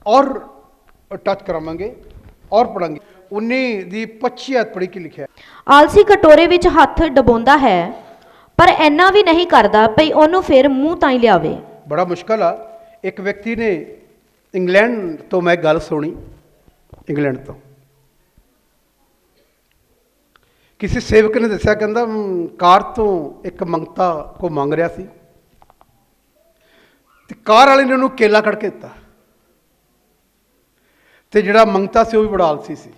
ਔਰ ਟੱਚ ਕਰਾਵਾਂਗੇ ਔਰ ਪੜਾਂਗੇ। 19 ਦੀ 25 ਪੜ੍ਹੀ ਕੀ ਲਿਖਿਆ? ਆਲਸੀ ਕਟੋਰੇ ਵਿੱਚ ਹੱਥ ਡਬੋਂਦਾ ਹੈ ਪਰ ਇੰਨਾ ਵੀ ਨਹੀਂ ਕਰਦਾ ਭਈ ਉਹਨੂੰ ਫਿਰ ਮੂੰਹ ਤਾਈਂ ਲਿਆਵੇ। ਬੜਾ ਮੁਸ਼ਕਲ ਆ। ਇੱਕ ਵਿਅਕਤੀ ਨੇ ਇੰਗਲੈਂਡ ਤੋਂ ਮੈਂ ਗੱਲ ਸੁਣੀ, ਇੰਗਲੈਂਡ ਤੋਂ ਕਿਸੇ ਸੇਵਕ ਨੇ ਦੱਸਿਆ, ਕਹਿੰਦਾ ਕਾਰ ਤੋਂ ਇੱਕ ਮੰਗਤਾ ਕੋ ਮੰਗ ਰਿਹਾ ਸੀ ਤੇ ਕਾਰ ਵਾਲੇ ਨੇ ਉਹਨੂੰ ਕੇਲਾ ਕੱਢ ਕੇ ਦਿੱਤਾ ਤੇ ਜਿਹੜਾ ਮੰਗਤਾ ਸੀ ਉਹ ਵੀ ਬੜਾ ਆਲਸੀ ਸੀ।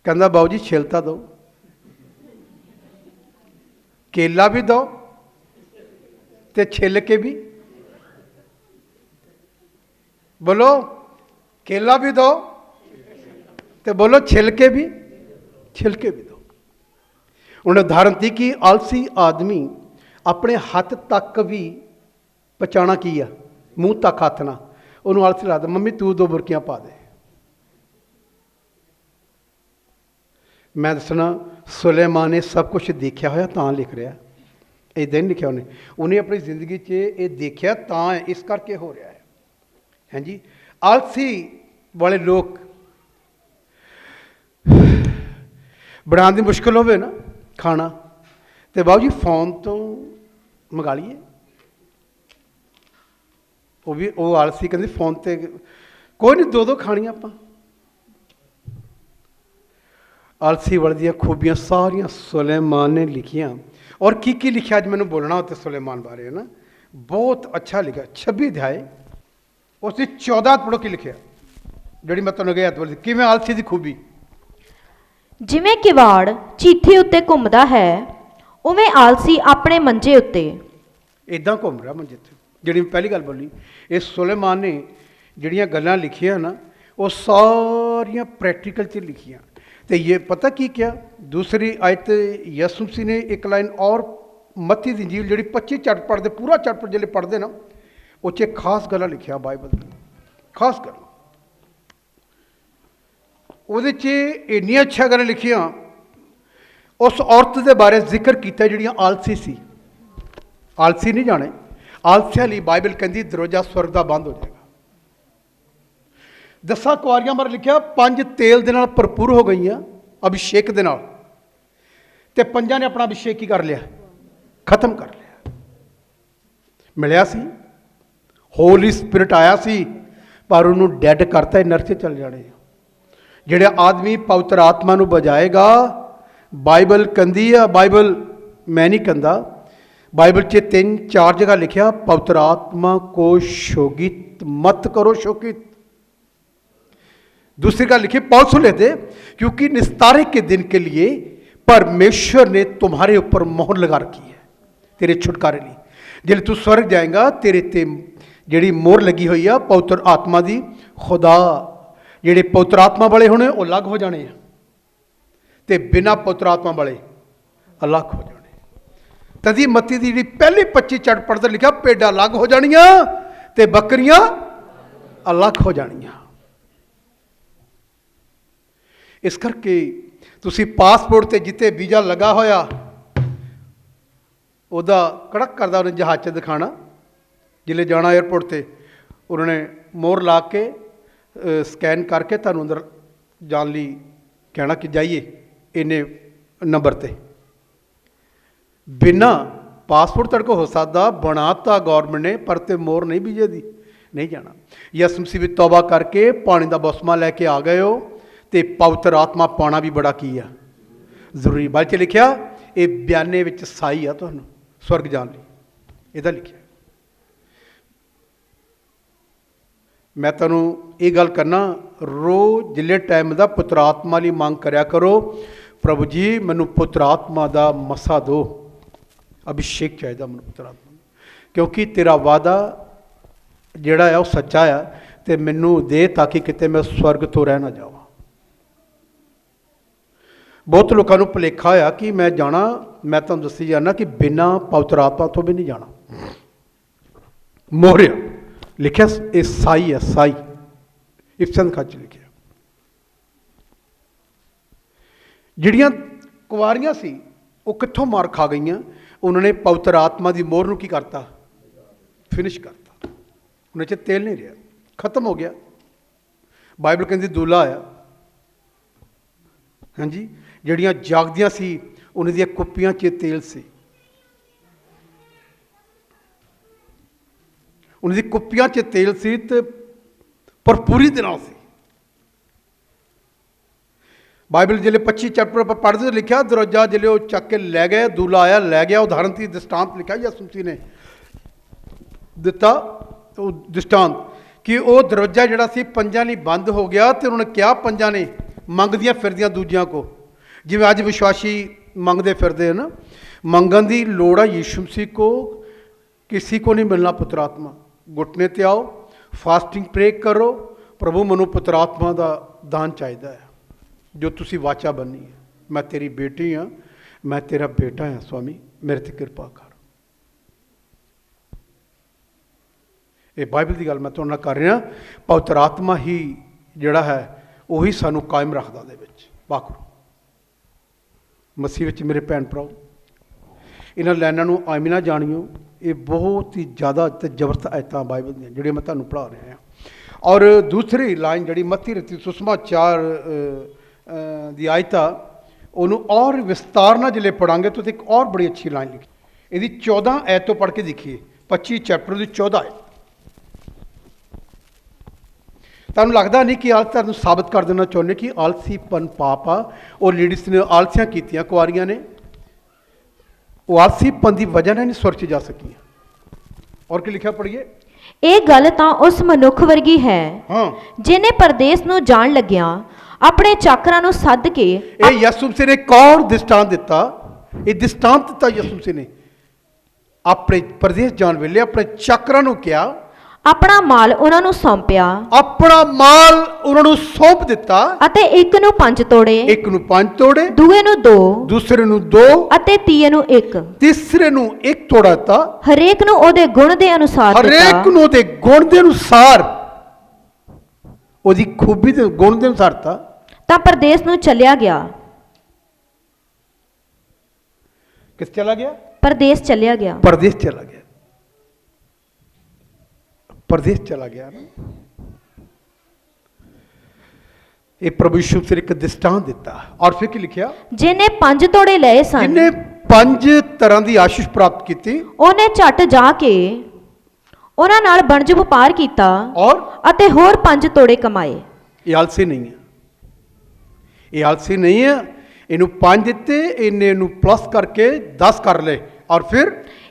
ਕਹਿੰਦਾ ਬਾਊ ਜੀ ਛਿਲਤਾ ਦਿਓ, ਕੇਲਾ ਵੀ ਦਿਓ ਤੇ ਛਿੱਲ ਕੇ ਵੀ। ਬੋਲੋ ਕੇਲਾ ਵੀ ਦਿਓ ਤੇ ਬੋਲੋ ਛਿੱਲ ਕੇ ਵੀ ਦਿਓ। ਉਹਨੇ ਉਦਾਹਰਨ ਦਿੱਤੀ ਕਿ ਆਲਸੀ ਆਦਮੀ ਆਪਣੇ ਹੱਥ ਤੱਕ ਵੀ ਪਹੁੰਚਾਉਣਾ ਕੀ ਆ, ਮੂੰਹ ਤੱਕ ਹੱਥ ਨਾ, ਉਹਨੂੰ ਆਲਸੀ ਲੱਗਦਾ। ਮੰਮੀ ਤੂੰ 2 ਬੁਰਕੀਆਂ ਪਾ ਦੇ। ਮੈਂ ਦੱਸਣਾ, ਸੁਲੇਮਾਨ ਨੇ ਸਭ ਕੁਝ ਦੇਖਿਆ ਹੋਇਆ ਤਾਂ ਲਿਖ ਰਿਹਾ, ਇੱਦਾਂ ਨਹੀਂ ਲਿਖਿਆ ਉਹਨੇ ਆਪਣੀ ਜ਼ਿੰਦਗੀ 'ਚ ਇਹ ਦੇਖਿਆ ਤਾਂ ਇਸ ਕਰਕੇ ਹੋ ਰਿਹਾ ਹੈ। ਹਾਂਜੀ, ਆਲਸੀ ਵਾਲੇ ਲੋਕ ਬਣਾਉਣ ਦੀ ਮੁਸ਼ਕਿਲ ਹੋਵੇ ਨਾ ਖਾਣਾ, ਤੇ ਬਾਬੂ ਜੀ ਫੋਨ ਤੋਂ ਮੰਗਾ ਲਈਏ। ਉਹ ਆਲਸੀ ਕਹਿੰਦੇ ਫੋਨ ਤੇ ਕੋਈ ਨਹੀਂ, 2 ਖਾਣੀਆਂ ਆਪਾਂ। ਆਲਸੀ ਵਾਲੇ ਦੀਆਂ ਖੂਬੀਆਂ ਸਾਰੀਆਂ ਸੁਲੇਮਾਨ ਨੇ ਲਿਖੀਆਂ। ਔਰ ਕੀ ਲਿਖਿਆ ਅੱਜ ਮੈਨੂੰ ਬੋਲਣਾ ਉੱਤੇ ਸੁਲੇਮਾਨ ਬਾਰੇ ਹੈ ਨਾ, ਬਹੁਤ ਅੱਛਾ ਲਿਖਿਆ। 26 ਅਧਿਆਏ ਉਸ ਦੀ 14 ਪੜ੍ਹੋ ਕੀ ਲਿਖਿਆ, ਜਿਹੜੀ ਮੈਂ ਤੁਹਾਨੂੰ ਕਿਹਾ ਬੋਲੀ ਕਿਵੇਂ ਆਲਸੀ ਦੀ ਖੂਬੀ। ਜਿਵੇਂ ਕਿਵਾੜ ਚੀਥੀ ਉੱਤੇ ਘੁੰਮਦਾ ਹੈ, ਉਵੇਂ ਆਲਸੀ ਆਪਣੇ ਮੰਜੇ ਉੱਤੇ ਇੱਦਾਂ ਘੁੰਮ ਰਿਹਾ ਮੰਜੇ ਤੇ। ਜਿਹੜੀ ਪਹਿਲੀ ਗੱਲ ਬੋਲੀ, ਇਹ ਸੁਲੇਮਾਨ ਨੇ ਜਿਹੜੀਆਂ ਗੱਲਾਂ ਲਿਖੀਆਂ ਨਾ ਉਹ ਸਾਰੀਆਂ ਪ੍ਰੈਕਟੀਕਲ 'ਚ ਲਿਖੀਆਂ। ਤੇ ਇਹ ਪਤਾ ਕੀ ਕਿਹਾ, ਦੂਸਰੀ ਆਇਤ ਯਿਸੂ ਮਸੀਹ ਨੇ ਇੱਕ ਲਾਈਨ ਔਰ ਮੱਤੀ ਦੀ ਇੰਜੀਲ ਜਿਹੜੀ 25 ਚੈਪਟਰ ਪੜ੍ਹਦੇ, ਪੂਰਾ ਚੈਪਟਰ ਜਿਹੜੇ ਪੜ੍ਹਦੇ ਨਾ ਉਹ 'ਚ ਖਾਸ ਗੱਲਾਂ ਲਿਖਿਆ ਬਾਈਬਲ ਦੀ, ਖਾਸ ਗੱਲਾਂ। ਉਹਦੇ 'ਚ ਇੰਨੀਆਂ ਅੱਛੀਆਂ ਗੱਲਾਂ ਲਿਖੀਆਂ। ਉਸ ਔਰਤ ਦੇ ਬਾਰੇ ਜ਼ਿਕਰ ਕੀਤਾ ਜਿਹੜੀਆਂ ਆਲਸੀ ਸੀ। ਆਲਸੀ ਨਹੀਂ ਜਾਣੇ, ਆਲਸੀਆਂ ਲਈ ਬਾਈਬਲ ਕਹਿੰਦੀ ਦਰਵਾਜ਼ਾ ਸਵਰਗ ਦਾ ਬੰਦ ਹੋ ਜਾਏਗਾ। 10 ਕੁਆਰੀਆਂ ਬਾਰੇ ਲਿਖਿਆ, 5 ਤੇਲ ਦੇ ਨਾਲ ਭਰਪੂਰ ਹੋ ਗਈਆਂ ਅਭਿਸ਼ੇਕ ਦੇ ਨਾਲ, ਤੇ 5 ਨੇ ਆਪਣਾ ਅਭਿਸ਼ੇਕ ਹੀ ਕਰ ਲਿਆ, ਖਤਮ ਕਰ ਲਿਆ। ਮਿਲਿਆ ਸੀ, ਹੋਲੀ ਸਪਿਰਿਟ ਆਇਆ ਸੀ, ਪਰ ਉਹਨੂੰ ਡੈਡ ਕਰਤਾ, ਨਰਕ 'ਚ ਚਲ ਜਾਣੇ। ਜਿਹੜਾ ਆਦਮੀ ਪਵਿੱਤਰ ਆਤਮਾ ਨੂੰ ਬਜਾਏਗਾ, ਬਾਈਬਲ ਕਹਿੰਦੀ ਆ, ਬਾਈਬਲ ਮੈਂ ਨਹੀਂ ਕਹਿੰਦਾ, ਬਾਈਬਲ 'ਚ 3-4 ਜਗ੍ਹਾ ਲਿਖਿਆ ਪਵਿੱਤਰ आत्मा को शोगित मत करो। शोगित दूसरी का लिखी पौलुस लेते, क्योंकि निस्तारे के दिन के लिए परमेश्वर ने तुम्हारे ऊपर मोहर लगा रखी है तेरे छुटकारे लिए। जिले तू स्वर्ग जाएगा तेरे ते ਜਿਹੜੀ ਮੋਹਰ ਲੱਗੀ ਹੋਈ ਆ ਪਵਿੱਤਰ ਆਤਮਾ ਦੀ। ਖੁਦਾ ਜਿਹੜੇ ਪਵਿੱਤਰ ਆਤਮਾ ਵਾਲੇ ਹੋਣੇ ਉਹ ਅਲੱਗ ਹੋ ਜਾਣੇ ਆ, ਤੇ ਬਿਨਾਂ ਪਵਿੱਤਰ ਆਤਮਾ ਵਾਲੇ ਅਲੱਗ ਹੋ ਜਾਣੇ। ਤਦੀ ਮੱਤੀ ਦੀ ਜਿਹੜੀ ਪਹਿਲੀ 25 ਚੜ ਪੜ੍ਹਦੇ ਲਿਖਿਆ ਭੇਡਾਂ ਅਲੱਗ ਹੋ ਜਾਣੀਆਂ ਤੇ ਬੱਕਰੀਆਂ ਅਲੱਗ ਹੋ ਜਾਣੀਆਂ। ਇਸ ਕਰਕੇ ਤੁਸੀਂ ਪਾਸਪੋਰਟ ਤੇ ਜਿੱਤੇ ਵੀਜ਼ਾ ਲੱਗਾ ਹੋਇਆ ਉਹਦਾ ਕੜਕ ਕਰਦਾ ਉਹਨੇ ਜਹਾਜ਼ 'ਚ ਦਿਖਾਣਾ। ਜਿਲੇ ਜਾਣਾ ਏਅਰਪੋਰਟ ਤੇ ਉਹਨਾਂ ਨੇ ਮੋਹਰ ਲਾ ਕੇ ਸਕੈਨ ਕਰਕੇ ਤੁਹਾਨੂੰ ਅੰਦਰ ਜਾਣ ਲਈ ਕਹਿਣਾ ਕਿ ਜਾਈਏ ਇੰਨੇ ਨੰਬਰ ਤੇ। ਬਿਨਾਂ ਪਾਸਪੋਰਟ ਤੁਹਾਡੇ ਕੋਲ ਹੋ ਸਕਦਾ, ਬਣਾਤਾ ਗੌਰਮੈਂਟ ਨੇ, ਪਰ ਤੇ ਮੋਹਰ ਨਹੀਂ ਵੀਜ਼ੇ ਦੀ, ਨਹੀਂ ਜਾਣਾ। ਯਿਸੂ ਮਸੀਹ ਵੀ ਤੌਬਾ ਕਰਕੇ ਪਾਣੀ ਦਾ ਬਪਤਿਸਮਾ ਲੈ ਕੇ ਆ ਗਏ ਹੋ, ਤੇ ਪਵਿੱਤਰ ਆਤਮਾ ਪਾਉਣਾ ਵੀ ਬੜਾ ਕੀ ਆ ਜ਼ਰੂਰੀ। ਬਾਅਦ 'ਚ ਲਿਖਿਆ ਇਹ ਬਿਆਨੇ ਵਿੱਚ ਸਾਈ ਆ ਤੁਹਾਨੂੰ ਸਵਰਗ ਜਾਣ ਲਈ, ਇਹਦਾ ਲਿਖਿਆ। ਮੈਂ ਤੁਹਾਨੂੰ ਇਹ ਗੱਲ ਕਰਨਾ, ਰੋਜ਼ ਜਿਲੇ ਟਾਈਮ ਦਾ ਪੁੱਤਰ ਆਤਮਾ ਲਈ ਮੰਗ ਕਰਿਆ ਕਰੋ, ਪ੍ਰਭੂ ਜੀ ਮੈਨੂੰ ਪੁੱਤਰ ਆਤਮਾ ਦਾ ਮਸਾ ਦਿਓ, ਅਭਿਸ਼ੇਕ ਚਾਹੀਦਾ ਮੈਨੂੰ ਪੁੱਤਰ ਆਤਮਾ, ਕਿਉਂਕਿ ਤੇਰਾ ਵਾਅਦਾ ਜਿਹੜਾ ਆ ਉਹ ਸੱਚਾ ਆ, ਤੇ ਮੈਨੂੰ ਦੇ ਤਾਂ ਕਿ ਕਿਤੇ ਮੈਂ ਸਵਰਗ ਤੋਂ ਰਹਿ ਨਾ ਜਾਵਾਂ। ਬਹੁਤ ਲੋਕਾਂ ਨੂੰ ਭੁਲੇਖਾ ਹੋਇਆ ਕਿ ਮੈਂ ਜਾਣਾ, ਮੈਂ ਤੁਹਾਨੂੰ ਦੱਸੀ ਜਾਣਾ ਕਿ ਬਿਨਾਂ ਪਵਿੱਤਰ ਆਤਮਾ ਤੋਂ ਵੀ ਨਹੀਂ ਜਾਣਾ। ਮੋਹਰਿਆ ਲਿਖਿਆ ਇਹ ਸਾਈ ਹੈ, ਸਾਈ ਇਫਸਨ ਖਾਚ ਲਿਖਿਆ। ਜਿਹੜੀਆਂ ਕੁਆਰੀਆਂ ਸੀ ਉਹ ਕਿੱਥੋਂ ਮਾਰ ਖਾ ਗਈਆਂ? ਉਹਨਾਂ ਨੇ ਪਵਿੱਤਰ ਆਤਮਾ ਦੀ ਮੋਹਰ ਨੂੰ ਕੀ ਕਰਤਾ? ਫਿਨਿਸ਼ ਕਰਤਾ। ਉਹਨਾਂ 'ਚ ਤੇਲ ਨਹੀਂ ਰਿਹਾ, ਖਤਮ ਹੋ ਗਿਆ। ਬਾਈਬਲ ਕਹਿੰਦੀ ਦੂਲਾ ਆਇਆ। ਹਾਂਜੀ, ਜਿਹੜੀਆਂ ਜਾਗਦੀਆਂ ਸੀ ਉਹਨਾਂ ਦੀਆਂ ਕੁੱਪੀਆਂ 'ਚ ਤੇਲ ਸੀ। ਉਹਨਾਂ ਦੀ ਕੁੱਪੀਆਂ 'ਚ ਤੇਲ ਸੀ ਤੇ ਭਰਪੂਰੀ ਦੇ ਨਾਲ ਸੀ। ਬਾਈਬਲ ਜਿਹੜੇ 25 ਚੈਪਟਰ ਆਪਾਂ ਪੜ੍ਹਦੇ ਤੇ ਲਿਖਿਆ, ਦਰਵਾਜ਼ਾ ਜਿਹੜੇ ਉਹ ਚੱਕ ਕੇ ਲੈ ਗਏ, ਦੂਲਾ ਆਇਆ ਲੈ ਗਿਆ। ਉਦਾਹਰਨ ਦੀ ਦ੍ਰਿਸ਼ਟਾਂਤ ਲਿਖਿਆ ਯਿਸੂ ਮਸੀਹ ਨੇ ਦਿੱਤਾ ਉਹ ਦ੍ਰਿਸ਼ਟਾਂਤ ਕਿ ਉਹ ਦਰਵਾਜ਼ਾ ਜਿਹੜਾ ਸੀ ਪੰਜਾਂ ਲਈ ਬੰਦ ਹੋ ਗਿਆ ਤੇ ਉਹਨਾਂ ਨੇ ਕਿਹਾ ਪੰਜਾਂ ਨੇ ਮੰਗਦੀਆਂ ਫਿਰਦੀਆਂ ਦੂਜਿਆਂ ਕੋ, ਜਿਵੇਂ ਅੱਜ ਵਿਸ਼ਵਾਸੀ ਮੰਗਦੇ ਫਿਰਦੇ ਹਨ। ਮੰਗਣ ਦੀ ਲੋੜ ਆ ਯਿਸੂ ਮਸੀਹ ਕੋ, किसी को नहीं मिलना पुत्र आत्मा। घुटने ते आओ, फास्टिंग प्रे करो, प्रभु मनु पुत्र आत्मा का दान चाहिए है जो तुसी वाचा बनी है। मैं तेरी बेटी हाँ, मैं तेरा बेटा हाँ, स्वामी मेरे ते कृपा कर। ये बाइबल की गल मैं तुहाडे नाल कर रहा। पवित्र आत्मा ही जिहड़ा है उही सानू कायम रखदा दे विच। वाकू मसीह विच मेरे भैन भराओ, इन्हां लाइनां नूं आमी ना जाणियो। ये बहुत ही ज़्यादा जबरदस्त आयतां बाइबल दी जिहड़ियां मैं तुहानूं पढ़ा रहा हां। और दूसरी लाइन जिहड़ी मत्ती रती सुसमाचार 4 दी आयत आ, उहनूं और विस्तार नाल जिले पढ़ांगे तो एक और बड़ी अच्छी लाइन लिखी। इहदी 14 आयत तो पढ़ के देखिए, 25 चैप्टर की 14 आयत। तुहानूं लगदा नहीं कि आलस तुहानूं साबित कर देना चाहुंदे कि आलसीपन पाप आ और लेडीज़ ने आलसियां कीतियां कुआरियां ने, वो आलसीपन की वजह नहीं सुरच जा सकी। और क्या लिखा पढ़िए, ਇਹ ਗੱਲ ਤਾਂ ਉਸ ਮਨੁੱਖ ਵਰਗੀ ਹੈ हाँ ਜਿਹਨੇ ਪਰਦੇਸ ਨੂੰ ਜਾਣ ਲੱਗਿਆਂ ਆਪਣੇ ਚਾਕਰਾਂ ਨੂੰ ਸੱਦ ਕੇ ये यीशु मसीह ने एक और दृष्टांत दिता। ये दृष्टांत दिता यीशु मसीह ने अपने प्रदेश जान वेले अपने चाकरां नूं किया, ਆਪਣਾ ਮਾਲ ਉਹਨਾਂ ਨੂੰ ਸੌਂਪਿਆ अपना माल उन्होंने सौंप दिता। ਅਤੇ ਇੱਕ ਨੂੰ 5 ਤੋੜੇ, एक नूं 5 तोड़े, ਦੂਏ ਨੂੰ 2 दूसरे नूं 2, ਅਤੇ ਤੀਏ ਨੂੰ 1, तीसरे नूं 1 तोड़ा दिता। ਹਰੇਕ ਨੂੰ ਉਹਦੇ ਗੁਣ ਦੇ ਅਨੁਸਾਰ हरेक ਦਿੱਤਾ। नूं दे गुण दे अनुसार, ओदी खूबी दे गुण दे अनुसार था। ਤਾਂ ਪਰਦੇਸ ਨੂੰ ਚੱਲਿਆ ਗਿਆ। किस चला गया? ਪਰਦੇਸ ਚੱਲਿਆ ਗਿਆ। परदेश चला गया, परदेश चला गया ना। ये प्रभु यीशु मसीह ने एक दृष्टांत दिता। और फिर क्या लिखा, ਜਿਹਨੇ 5 ਤੋੜੇ ਲਏ ਸਨ जिन्हें 5 तरह की आशीष प्राप्त की ਉਹਨੇ ਝੱਟ ਜਾ ਕੇ ਉਹਨਾਂ ਨਾਲ ਵਣਜ ਵਪਾਰ ਕੀਤਾ और ਅਤੇ ਹੋਰ 5 ਤੋੜੇ ਕਮਾਏ। ये आलसी नहीं है, ये आलसी नहीं है। इनू 5 दिते, इन्हें प्लस करके 10 कर ले। और फिर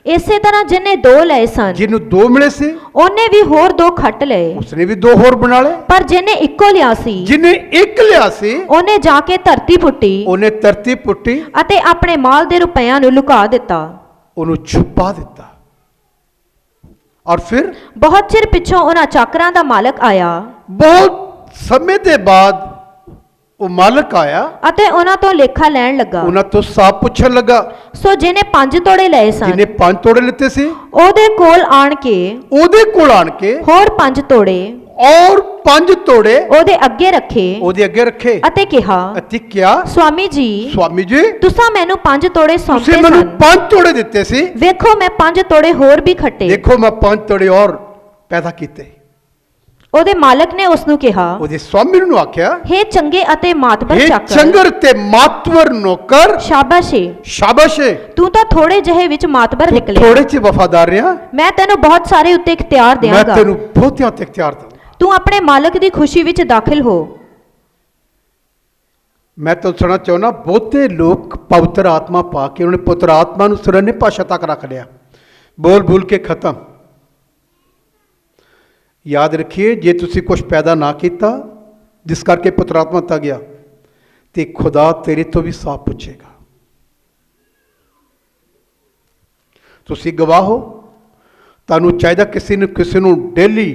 ਇਸੇ ਤਰ੍ਹਾਂ ਜਿਹਨੇ 2 ਲਏ ਸਨ जिन्हों 2 मिले से ਉਹਨੇ ਵੀ ਹੋਰ 2 ਖੱਟ ਲਏ, उसने भी 2 होर बना ले। ਪਰ ਜਿਹਨੇ ਇੱਕੋ ਲਿਆ ਸੀ जिन्हें 1 लिया से ਉਹਨੇ ਜਾ ਕੇ ਧਰਤੀ ਪੁੱਟੀ उन्हें धरती पुट्टी, ਅਤੇ ਆਪਣੇ ਮਾਲ ਦੇ ਰੁਪਈਆਂ ਨੂੰ ਲੁਕਾ ਦਿੱਤਾ। उन्होंने छुपा दिता। और फिर ਬਹੁਤ ਚਿਰ ਪਿੱਛੋਂ ਉਹਨਾਂ ਚਾਕਰਾਂ ਦਾ ਮਾਲਕ ਆਇਆ बहुत समय के बाद वो मालिक आया, ਅਤੇ ਉਹਨਾਂ ਤੋਂ ਲੇਖਾ ਲੈਣ ਲੱਗਾ। उन्हें तो साफ पूछन लगा। ਸੋ ਜਿਹਨੇ 5 ਤੋੜੇ ਲਏ ਸਨ जिन्हें 5 तोड़े लेते से ਉਹਦੇ ਕੋਲ ਆਣ ਕੇ ओदे कोल आन के ਹੋਰ 5 ਤੋੜੇ और 5 तोड़े ਉਹਦੇ ਅੱਗੇ ਰੱਖੇ ओदे अगे रखे। ਅਤੇ ਕਿਹਾ, अति क्या स्वामी जी स्वामी जी ਤੁਸਾਂ ਮੈਨੂੰ 5 ਤੋੜੇ तुसी ਸੌਂਪੇ मैनू ਸਨ, 5 तोड़े दिते सी, ਵੇਖੋ ਮੈਂ 5 ਤੋੜੇ ਹੋਰ ਵੀ ਖੱਟੇ। देखो मैं 5 तोड़े और पैदा किते। ਉਹਦੇ ਮਾਲਕ ਨੇ ਉਸ ਨੂੰ ਕਿਹਾ, ओदे स्वामी नू आख्या, हे चंगे ਅਤੇ ਮਾਤਬਰ हे ਚਾਕਰ, चंगर ते मातवर नौकर, ਸ਼ਾਬਾਸ਼ ਏ, शाबाश है, ਤੂੰ ਤਾਂ ਥੋੜੇ ਜਿਹੇ ਵਿੱਚ ਮਾਤਬਰ तू ਨਿਕਲਿਆ। थोड़े च वफादार रहा, ਮੈਂ ਤੈਨੂੰ ਬਹੁਤ ਸਾਰੇ ਉੱਤੇ ਇਖਤਿਆਰ मैं ਦਿਆਂਗਾ। तेनू बहुतियां ते इख्तियार दूं। ਤੂੰ ਆਪਣੇ ਮਾਲਕ ਦੀ ਖੁਸ਼ੀ ਵਿੱਚ ਦਾਖਲ ਹੋ। मैं तो सुनना चाहना, बहुते लोग पवित्र आत्मा पा के उन्होंने पुत्र आत्मा नू सुरन्य भाषा तक रख लिया, बोल बोल के खत्म। याद रखिए, जे तुसी कुछ पैदा ना किया जिस करके पुत्र आत्मा तक गया, तो खुदा तेरे तो भी साफ पूछेगा। तुसी गवाह हो, तुहानू चाहिए किसी न किसी नू डेली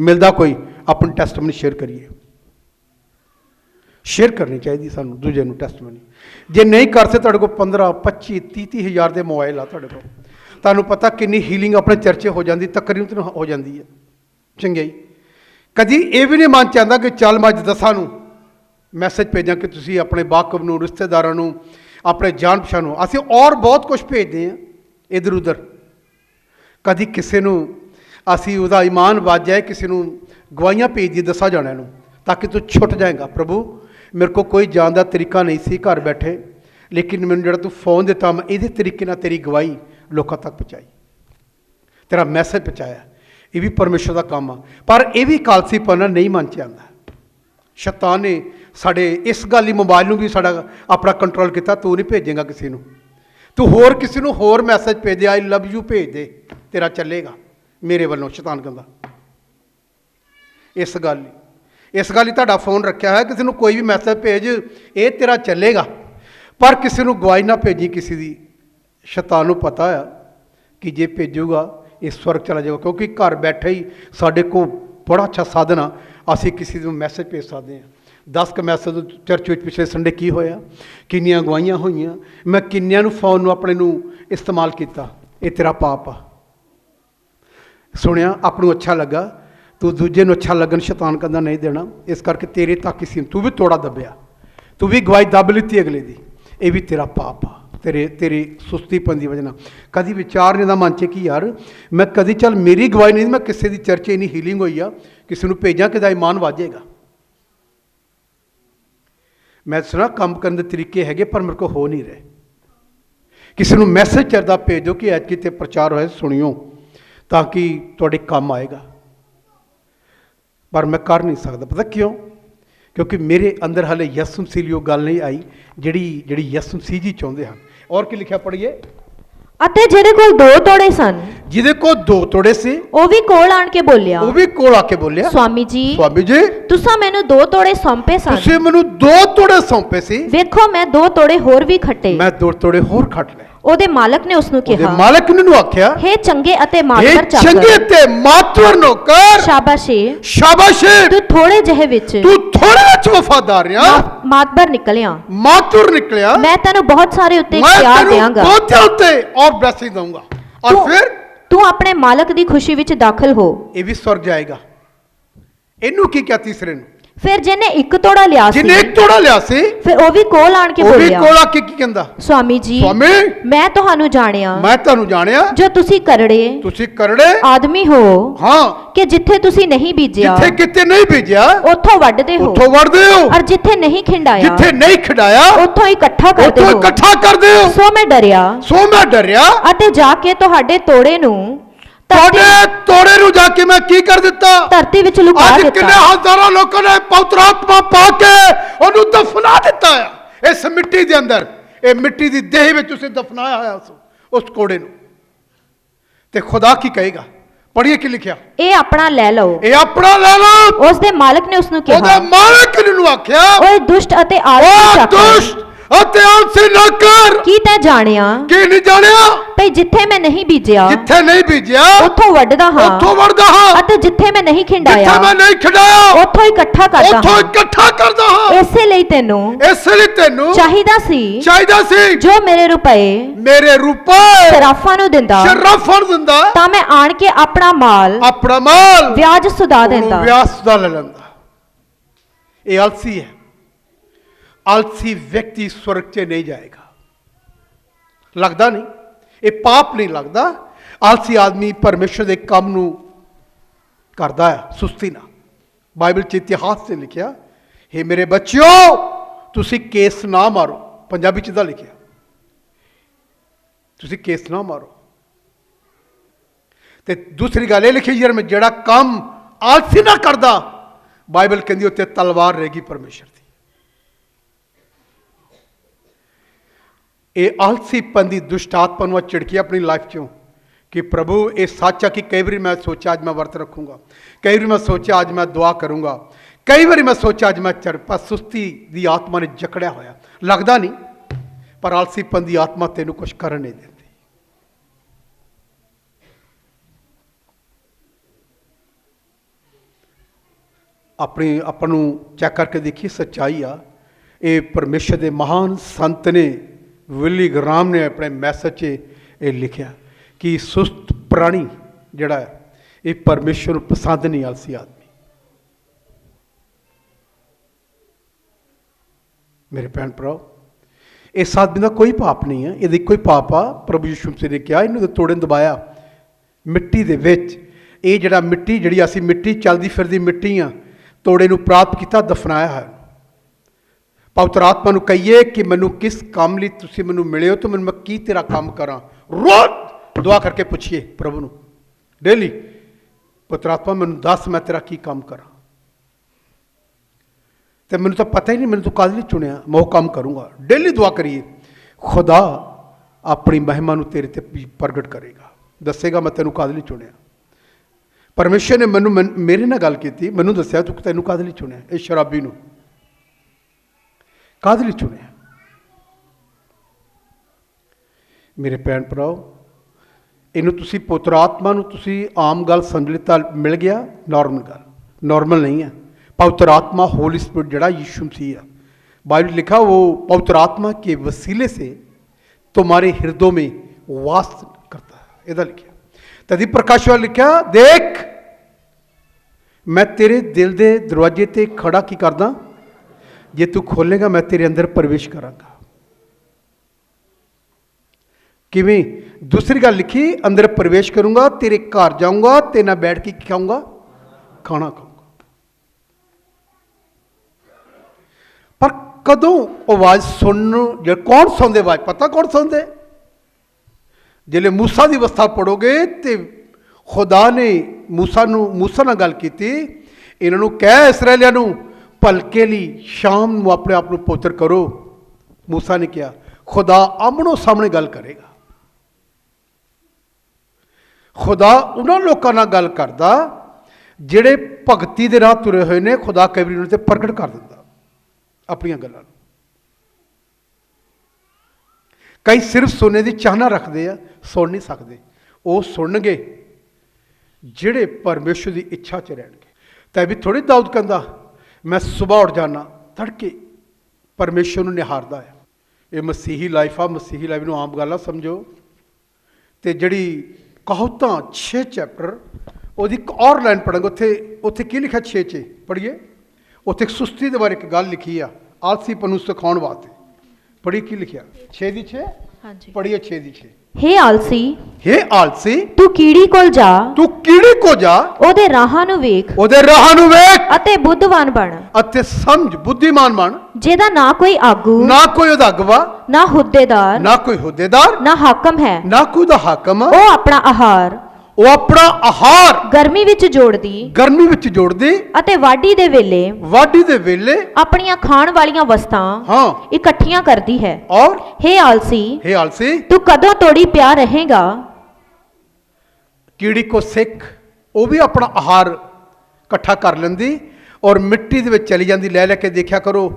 मिलता कोई अपनी टेस्टमनी शेयर करिए, शेयर करनी चाहिए सानू दूजे नू टेस्टमनी। जे नहीं कर सकते, तुहाडे कोल 15 25 30 हज़ार के मोबाइल आ तुहाडे कोल, तुहानू पता कितनी हीलिंग अपने चर्चे हो जाती, तकरीबन हो जाती है। चंगाई कभी ये भी नहीं मन चाहता कि चल मैं अज 10 नू मैसेज भेजा कि तुसी अपने वाकफ नू, रिश्तेदारां नू, अपने जान पछाण नू। असीं और बहुत कुछ भेजते हैं इधर उधर। कभी किसी नू असीं उहदा ईमान बच जाए, किसी नू गवाहियां भेज दी 10 जाणिਆਂ नू, ताकि तू छुट जाएगा। प्रभु मेरे को कोई जान का तरीका नहीं सी घर बैठे, लेकिन मैनूं जिहड़ा तू फोन दिता, मैं इहदे तरीके नाल तेरी गवाही लोकां तक पहुँचाई, तेरा मैसेज पहुँचाया। ਇਹ ਵੀ ਪਰਮੇਸ਼ਰ ਦਾ ਕੰਮ ਆ, ਪਰ ਇਹ ਵੀ ਕਾਲਸੀਪਨ ਨਹੀਂ ਮਨ 'ਚ ਆਉਂਦਾ। ਸ਼ੈਤਾਨ ਨੇ ਸਾਡੇ ਇਸ ਗੱਲ ਹੀ ਮੋਬਾਈਲ ਨੂੰ ਵੀ ਸਾਡਾ ਆਪਣਾ ਕੰਟਰੋਲ ਕੀਤਾ। ਤੂੰ ਨਹੀਂ ਭੇਜੇਗਾ ਕਿਸੇ ਨੂੰ, ਤੂੰ ਹੋਰ ਕਿਸੇ ਨੂੰ ਹੋਰ ਮੈਸੇਜ ਭੇਜ ਦੇ, ਆਈ ਲਵ ਯੂ ਭੇਜ ਦੇ, ਤੇਰਾ ਚੱਲੇਗਾ ਮੇਰੇ ਵੱਲੋਂ। ਸ਼ੈਤਾਨ ਕਹਿੰਦਾ ਇਸ ਗੱਲ ਹੀ ਤੁਹਾਡਾ ਫੋਨ ਰੱਖਿਆ ਹੋਇਆ, ਕਿਸੇ ਨੂੰ ਕੋਈ ਵੀ ਮੈਸੇਜ ਭੇਜ, ਇਹ ਤੇਰਾ ਚੱਲੇਗਾ, ਪਰ ਕਿਸੇ ਨੂੰ ਗਵਾਹੀ ਨਾ ਭੇਜੀ ਕਿਸੇ ਦੀ। ਸ਼ੈਤਾਨ ਨੂੰ ਪਤਾ ਆ ਕਿ ਜੇ ਭੇਜੂਗਾ ਇਹ ਸਵਰਗ ਚਲਾ ਜਾਊਗਾ, ਕਿਉਂਕਿ ਘਰ ਬੈਠੇ ਹੀ ਸਾਡੇ ਕੋਲ ਬੜਾ ਅੱਛਾ ਸਾਧਨ ਆ, ਅਸੀਂ ਕਿਸੇ ਨੂੰ ਮੈਸੇਜ ਭੇਜ ਸਕਦੇ ਹਾਂ। 10 ਕੁ ਮੈਸੇਜ ਚਰਚ ਵਿੱਚ ਪਿਛਲੇ ਸੰਡੇ ਕੀ ਹੋਇਆ, ਕਿੰਨੀਆਂ ਗਵਾਹੀਆਂ ਹੋਈਆਂ, ਮੈਂ ਕਿੰਨਿਆਂ ਨੂੰ ਫੋਨ ਨੂੰ ਆਪਣੇ ਨੂੰ ਇਸਤੇਮਾਲ ਕੀਤਾ। ਇਹ ਤੇਰਾ ਪਾਪ ਆ। ਸੁਣਿਆ, ਆਪ ਨੂੰ ਅੱਛਾ ਲੱਗਾ, ਤੂੰ ਦੂਜੇ ਨੂੰ ਅੱਛਾ ਲੱਗਣ ਸ਼ੈਤਾਨ ਕਹਿੰਦਾ ਨਹੀਂ ਦੇਣਾ, ਇਸ ਕਰਕੇ ਤੇਰੇ ਤੱਕ ਹੀ ਤੂੰ ਵੀ ਤੋੜਾ ਦੱਬਿਆ, ਤੂੰ ਵੀ ਗਵਾਹੀ ਦੱਬ ਲਿੱਤੀ ਅਗਲੇ ਦੀ। ਇਹ ਵੀ ਤੇਰਾ ਪਾਪ ਆ, ਤੇਰੀ ਸੁਸਤੀਪਨ ਦੀ ਵਜ੍ਹਾ ਨਾਲ। ਕਦੀ ਵਿਚਾਰ ਨਹੀਂ ਦਾ ਮਨ 'ਚ ਕਿ ਯਾਰ ਮੈਂ ਕਦੀ ਚੱਲ ਮੇਰੀ ਗਵਾਹੀ ਨਹੀਂ, ਮੈਂ ਕਿਸੇ ਦੀ ਚਰਚ ਇੰਨੀ ਹੀਲਿੰਗ ਹੋਈ ਆ, ਕਿਸੇ ਨੂੰ ਭੇਜਾਂ, ਕਿਦਾ ਇਮਾਨ ਵਾਜੇਗਾ। ਮੈਂ ਸੁਣਾ ਕੰਮ ਕਰਨ ਦੇ ਤਰੀਕੇ ਹੈਗੇ, ਪਰ ਮੇਰੇ ਕੋਲ ਹੋ ਨਹੀਂ ਰਹੇ। ਕਿਸੇ ਨੂੰ ਮੈਸੇਜ ਚਰਦਾ ਭੇਜ ਦਿਓ ਕਿ ਅੱਜ ਕਿਤੇ ਪ੍ਰਚਾਰ ਹੋਇਆ, ਸੁਣਿਓ, ਤਾਂ ਕਿ ਤੁਹਾਡੇ ਕੰਮ ਆਏਗਾ। ਪਰ ਮੈਂ ਕਰ ਨਹੀਂ ਸਕਦਾ, ਪਤਾ ਕਿਉਂ? ਕਿਉਂਕਿ ਮੇਰੇ ਅੰਦਰ ਹਾਲੇ ਯਿਸੂ ਮਸੀਹ ਲਈ ਉਹ ਗੱਲ ਨਹੀਂ ਆਈ ਜਿਹੜੀ ਯਿਸੂ ਮਸੀਹ ਜੀ ਚਾਹੁੰਦੇ ਹਨ। ਔਰ ਕੀ ਲਿਖਿਆ ਪੜ੍ਹੀਏ? ਅਤੇ ਜਿਹਦੇ ਕੋਲ 2 ਤੋੜੇ ਸਨ, ਜਿਹਦੇ ਕੋਲ 2 ਤੋੜੇ ਸੀ, ਉਹ ਵੀ ਕੋਲ ਆਣ ਕੇ ਬੋਲਿਆ, ਉਹ ਵੀ ਕੋਲ ਆ ਕੇ ਬੋਲਿਆ, ਸਵਾਮੀ ਜੀ ਤੁਸੀਂ ਮੈਨੂੰ 2 ਤੋੜੇ ਸੌਂਪੇ ਸਨ, ਤੁਸੀਂ ਮੈਨੂੰ 2 ਤੋੜੇ ਸੌਂਪੇ ਸੀ, ਵੇਖੋ ਮੈਂ 2 ਤੋੜੇ ਹੋਰ ਵੀ ਖੱਟੇ। ਮੈਂ 2 ਤੋੜੇ ਹੋਰ ਖੱਟ ਲਏ। ਉਹਦੇ ਮਾਲਕ ਨੇ ਉਸ ਨੂੰ ਕਿਹਾ, ਉਹਦੇ ਮਾਲਕ ਨੇ ਉਹਨੂੰ ਆਖਿਆ, ਹੇ ਚੰਗੇ ਅਤੇ ਮਾਤਵਰ ਚਾਕਰ, ਚੰਗੇ ਤੇ ਮਾਤਵਰ ਨੌਕਰ, ਸ਼ਾਬਾਸ਼, ਤੂੰ ਥੋੜੇ ਜਿਹੇ ਵਿੱਚ ਵਫਾਦਾਰ ਆ, ਮਾਤਵਰ ਨਿਕਲਿਆ, ਮਾਤਵਰ ਨਿਕਲਿਆ, ਮੈਂ ਤੈਨੂੰ ਬਹੁਤ ਸਾਰੇ ਉੱਤੇ ਇਖਤਿਆਰ ਦਿਆਂਗਾ, ਬਹੁਤਿਆਂ ਉੱਤੇ ਔਰ ਬਲੇਸਿੰਗ ਦਊਂਗਾ। ਔਰ ਫਿਰ ਤੂੰ ਆਪਣੇ ਮਾਲਕ ਦੀ ਖੁਸ਼ੀ ਵਿੱਚ ਦਾਖਲ ਹੋ। ਇਹ ਵੀ ਸਵਰਗ ਜਾਏਗਾ। ਇਹਨੂੰ ਕੀ ਕਿਹਾ ਤੀਸਰੇ ਨੂੰ? ਫਿਰ ਜਿਹਨੇ 1 ਤੋੜਾ ਲਿਆ ਸੀ, ਜਿਹਨੇ 1 ਤੋੜਾ ਲਿਆ ਸੀ, ਫਿਰ ਉਹ ਵੀ ਕੋਲ ਆਣ ਕੇ ਬੋਲਿਆ, ਉਹ ਵੀ ਕੋਲ ਆ ਕੇ ਕੀ ਕਹਿੰਦਾ? ਸਵਾਮੀ ਜੀ, ਮੈਂ ਤੁਹਾਨੂੰ ਜਾਣਿਆ ਜੋ ਤੁਸੀਂ ਕਰੜੇ ਆਦਮੀ ਹੋ, ਹਾਂ, ਕਿ ਜਿੱਥੇ ਤੁਸੀਂ ਨਹੀਂ ਬੀਜਿਆ, ਜਿੱਥੇ ਕਿਤੇ ਨਹੀਂ ਬੀਜਿਆ ਉੱਥੋਂ ਵੱਢਦੇ ਹੋ, ਔਰ ਜਿੱਥੇ ਨਹੀਂ ਖਿੰਡਾਇਆ ਉੱਥੋਂ ਇਕੱਠਾ ਕਰਦੇ ਹੋ। ਸੋ ਮੈਂ ਡਰਿਆ ਅਤੇ ਜਾ ਕੇ ਤੁਹਾਡੇ ਤੋੜੇ ਨੂੰ ਜਾ ਕੇ ਮੈਂ ਕੀ ਕਰ ਦਿੱਤਾ? ਧਰਤੀ ਵਿੱਚ ਲੁਕਾ ਦਿੱਤਾ। ਅੱਜ ਕਿੰਨੇ ਹਜ਼ਾਰਾਂ ਲੋਕਾਂ ਨੇ ਪਵਿੱਤਰ ਆਤਮਾ ਪਾ ਕੇ ਉਹਨੂੰ ਦਫਨਾ ਦਿੱਤਾ ਆ ਇਸ ਮਿੱਟੀ ਦੇ ਅੰਦਰ। ਇਹ ਮਿੱਟੀ ਦੀ ਦੇਹ ਵਿੱਚ ਉਸੇ ਦਫਨਾਇਆ ਹੋਇਆ ਉਸ ਕੋੜੇ ਨੂੰ। ਤੇ ਖੁਦਾ ਕੀ ਕਹੇਗਾ? ਪੜ੍ਹੀਏ ਕੀ ਲਿਖਿਆ? ਇਹ ਆਪਣਾ ਲੈ ਲਓ, ਉਸ ਦੇ ਮਾਲਕ ਨੇ ਉਸ ਨੂੰ ਕਿਹਾ, ਉਹਦੇ ਮਾਲਕ ਨੇ ਉਹਨੂੰ ਆਖਿਆ, ਓਏ ਦੁਸ਼ਟ ਅਤੇ ਆਲਸੀ ਨੌਕਰ, ਕੀ ਤੈਂ ਜਾਣਿਆ ਕੀ ਨਹੀਂ ਜਾਣਿਆ ਭਈ ਜਿੱਥੇ ਮੈਂ ਨਹੀਂ ਬੀਜਿਆ ਉੱਥੋਂ ਵੱਢਦਾ ਹਾਂ, ਅਤੇ ਜਿੱਥੇ ਮੈਂ ਨਹੀਂ ਖਿੰਡਾਇਆ ਉੱਥੋਂ ਇਕੱਠਾ ਕਰਦਾ ਹਾਂ। ਇਸੇ ਲਈ ਤੈਨੂੰ ਚਾਹੀਦਾ ਸੀ ਜੋ ਮੇਰੇ ਰੁਪਏ ਸਰਾਫਾਂ ਨੂੰ ਦਿੰਦਾ, ਤਾਂ ਮੈਂ ਆਣ ਕੇ ਆਪਣਾ ਮਾਲ ਵਿਆਜ ਸੁਦਾ ਦਿੰਦਾ। ਲੈ ਲੈਂਦਾ। ਇਹ ਆਲਸੀ ਹੈ। आलसी व्यक्ति स्वर्ग च नहीं जाएगा। लगता नहीं, ये पाप नहीं लगता। आलसी आदमी परमेश्वर के काम नू करता है सुस्ती ना। बाइबल च इतिहास से लिखा, हे मेरे बच्चों तुसी केस ना मारो, पंजाबी च लिखा, तुसी केस ना मारो। ते दूसरी गल ये लिखी, यार मैं जेड़ा काम आलसी ना करता, बाइबल कहती उत्ते तलवार रहेगी परमेश्वर। ये आलसीपन की दुष्ट आत्मा ਨੂੰ ਝਿੜਕੀ अपनी लाइफ चों कि प्रभु ये सच है कि कई बार मैं सोचा आज मैं वर्त रखूँगा, कई बार मैं सोचा आज मैं दुआ करूँगा, कई बार मैं सोचा आज मैं चरपा सुस्ती की आत्मा ने जकड़िया होया। लगता नहीं, पर आलसीपन की आत्मा तेनू कुछ कर नहीं देती। अपनी अपन चेक करके देखिए, सच्चाई आ। ये परमेश्वर के महान संत ने विली ग्राम ने अपने मैसेज ये लिखा कि सुस्त प्राणी जड़ा है ये परमेश्वर को पसंद नहीं। आलसी आदमी, मेरे भैन भराओ, इस आदमी का कोई पाप नहीं है। ये कोई पाप आ प्रभु यीशु मसीह ने कहा, इन्होंने तोड़े दबाया मिट्टी दे विच। ये जड़ा मिट्टी जी असी मिट्टी चलती फिरती मिट्टी आ, तोड़े नू प्राप्त किया, दफनाया है। पवित्र आत्मा नू कहिए कि मैनू किस काम लिए तुसी मैनू मिले हो, तो मैं की तेरा काम करा। रोज दुआ करके पूछिए प्रभु नू डेली ਪੁੱਤਰ ਆਤਮਾ ਮੈਨੂੰ ਦੱਸ ਮੈਂ ਤੇਰਾ ਕੀ ਕੰਮ ਕਰਾਂ। ਤੇ ਮੈਨੂੰ ਤਾਂ ਪਤਾ ਹੀ ਨਹੀਂ ਮੈਨੂੰ ਤੂੰ ਕਾਹਦੇ ਲਈ ਚੁਣਿਆ, ਮੈਂ ਉਹ ਕੰਮ ਕਰੂੰਗਾ। ਡੇਲੀ ਦੁਆ ਕਰੀਏ, ਖੁਦਾ ਆਪਣੀ ਮਹਿਮਾ ਨੂੰ ਤੇਰੇ ਤੇ ਪ੍ਰਗਟ ਕਰੇਗਾ, ਦੱਸੇਗਾ ਮੈਂ ਤੈਨੂੰ ਕਾਹਦੇ ਲਈ ਚੁਣਿਆ। ਪਰਮੇਸ਼ਰ ਨੇ ਮੈਨੂੰ ਮੇਰੇ ਨਾਲ ਗੱਲ ਕੀਤੀ, ਮੈਨੂੰ ਦੱਸਿਆ ਤੂੰ ਤੈਨੂੰ ਕਾਹਦੇ ਲਈ ਚੁਣਿਆ, ਇਹ ਸ਼ਰਾਬੀ ਨੂੰ ਕਾਹਦੇ ਲਈ ਚੁਣਿਆ। ਮੇਰੇ ਭੈਣ ਭਰਾਓ, ਇਹਨੂੰ ਤੁਸੀਂ ਪੁੱਤਰ ਆਤਮਾ ਨੂੰ ਤੁਸੀਂ ਆਮ ਗੱਲ ਸਮਝ ਲਿੱਤਾ, ਮਿਲ ਗਿਆ ਨॉर्मल ਗੱਲ, नॉर्मल नहीं है। पवित्र आत्मा होली स्पिरिट जड़ा यीशु मसीह है, बाइबल लिखा वो पवित्र आत्मा के वसीले से तुम्हारे हृदयों में वास करता है। इधर लिखा तभी प्रकाश वाला लिखा, देख मैं तेरे दिल दे दरवाजे ते खड़ा की करदा, जे तू खोलेगा मैं तेरे अंदर प्रवेश करांगा। किवें? दूसरी गल लिखी, अंदर प्रवेश करूंगा, तेरे घर जाऊंगा, तेरे नाल बैठ के खाऊंगा, खाना खाऊंगा। पर कदों आवाज़ सुन, जो कौन सुनते आवाज़, पता कौन सुनते? जिले मूसा की अवस्था पढ़ोगे तो खुदा ने मूसा नाल गल की, इन्हों कह इसराइलियां नूं भलके ली शाम नूं अपने आप नूं पवित्र करो। मूसा ने कहा खुदा आमनो सामने गल करेगा। खुदा उन्होंने लोगों नाल गल करदा जिहड़े भगती दे राह तुरे हुए ने, खुदा कई बार उन्हां ते प्रगट कर दिंदा अपनी गल्लां। कई सिर्फ सुनने की चाहना रखते हैं, सुन नहीं सकते। वो सुनगे जिहड़े परमेश्वर की इच्छा च रहणगे। तो भी थोड़ी दाऊद कहंदा मैं सुबह उठ जाना तड़के परमेश्वर नूं निहारदा है। ये मसीही लाइफ आ, मसीही लाइफ नूं आम गल आ समझो। तो जिहड़ी कहावतां 6 चैप्टर ਉਹਦੀ ਇੱਕ और लाइन पढ़ांगे, उत्थे की लिखा 6 च पढ़िए। उत्थे एक सुस्ती के बारे एक गल लिखी आ, आलसीपन नूं सिखाउण वास्ते। पढ़ी की लिखिया 6 दी 6, हाँ जी पढ़िए 6 दी 6। हे आलसी, हे आलसी तू कीड़ी कोल जा, तू कीड़ी को जा, ਉਹਦੇ ਰਾਹਾਂ ਨੂੰ ਵੇਖ, ਉਹਦੇ ਰਾਹਾਂ ਨੂੰ ਵੇਖ, ਅਤੇ ਬੁੱਧਵਾਨ ਬਣ, ਅਤੇ ਸਮਝ ਬੁੱਧੀਮਾਨ ਬਣ, ਜਿਹਦਾ ਨਾ ਕੋਈ ਆਗੂ, ਨਾ ਕੋਈ ਉਹਦਾ ਅਗਵਾ, ਨਾ ਹੁੱਦੇਦਾਰ, ਨਾ ਕੋਈ ਹੁੱਦੇਦਾਰ, ਨਾ ਹਾਕਮ ਹੈ, ਨਾ ਕੋਈ ਉਹਦਾ ਹਾਕਮ। ਉਹ ਆਪਣਾ ਆਹਾਰ, ਉਹ ਆਪਣਾ ਆਹਾਰ ਗਰਮੀ ਵਿੱਚ ਜੋੜਦੀ, ਗਰਮੀ ਵਿੱਚ ਜੋੜਦੀ, ਅਤੇ ਵਾਢੀ ਦੇ ਵੇਲੇ ਆਪਣੀਆਂ ਖਾਣ ਵਾਲੀਆਂ ਵਸਤਾਂ ਹਾਂ ਇਕੱਠੀਆਂ ਕਰਦੀ ਹੈ। ਔਰ हे ਆਲਸੀ ਤੂੰ ਕਦੋਂ ਤੋੜੀ ਪਿਆ ਰਹੇਗਾ। ਕੀੜੀ ਕੋ ਸਿੱਖ, ਉਹ ਵੀ ਆਪਣਾ ਆਹਾਰ ਇਕੱਠਾ ਕਰ ਲੈਂਦੀ ਔਰ ਮਿੱਟੀ ਦੇ ਵਿੱਚ ਚਲੀ ਜਾਂਦੀ, ਲੈ ਕੇ ਦੇਖਿਆ ਕਰੋ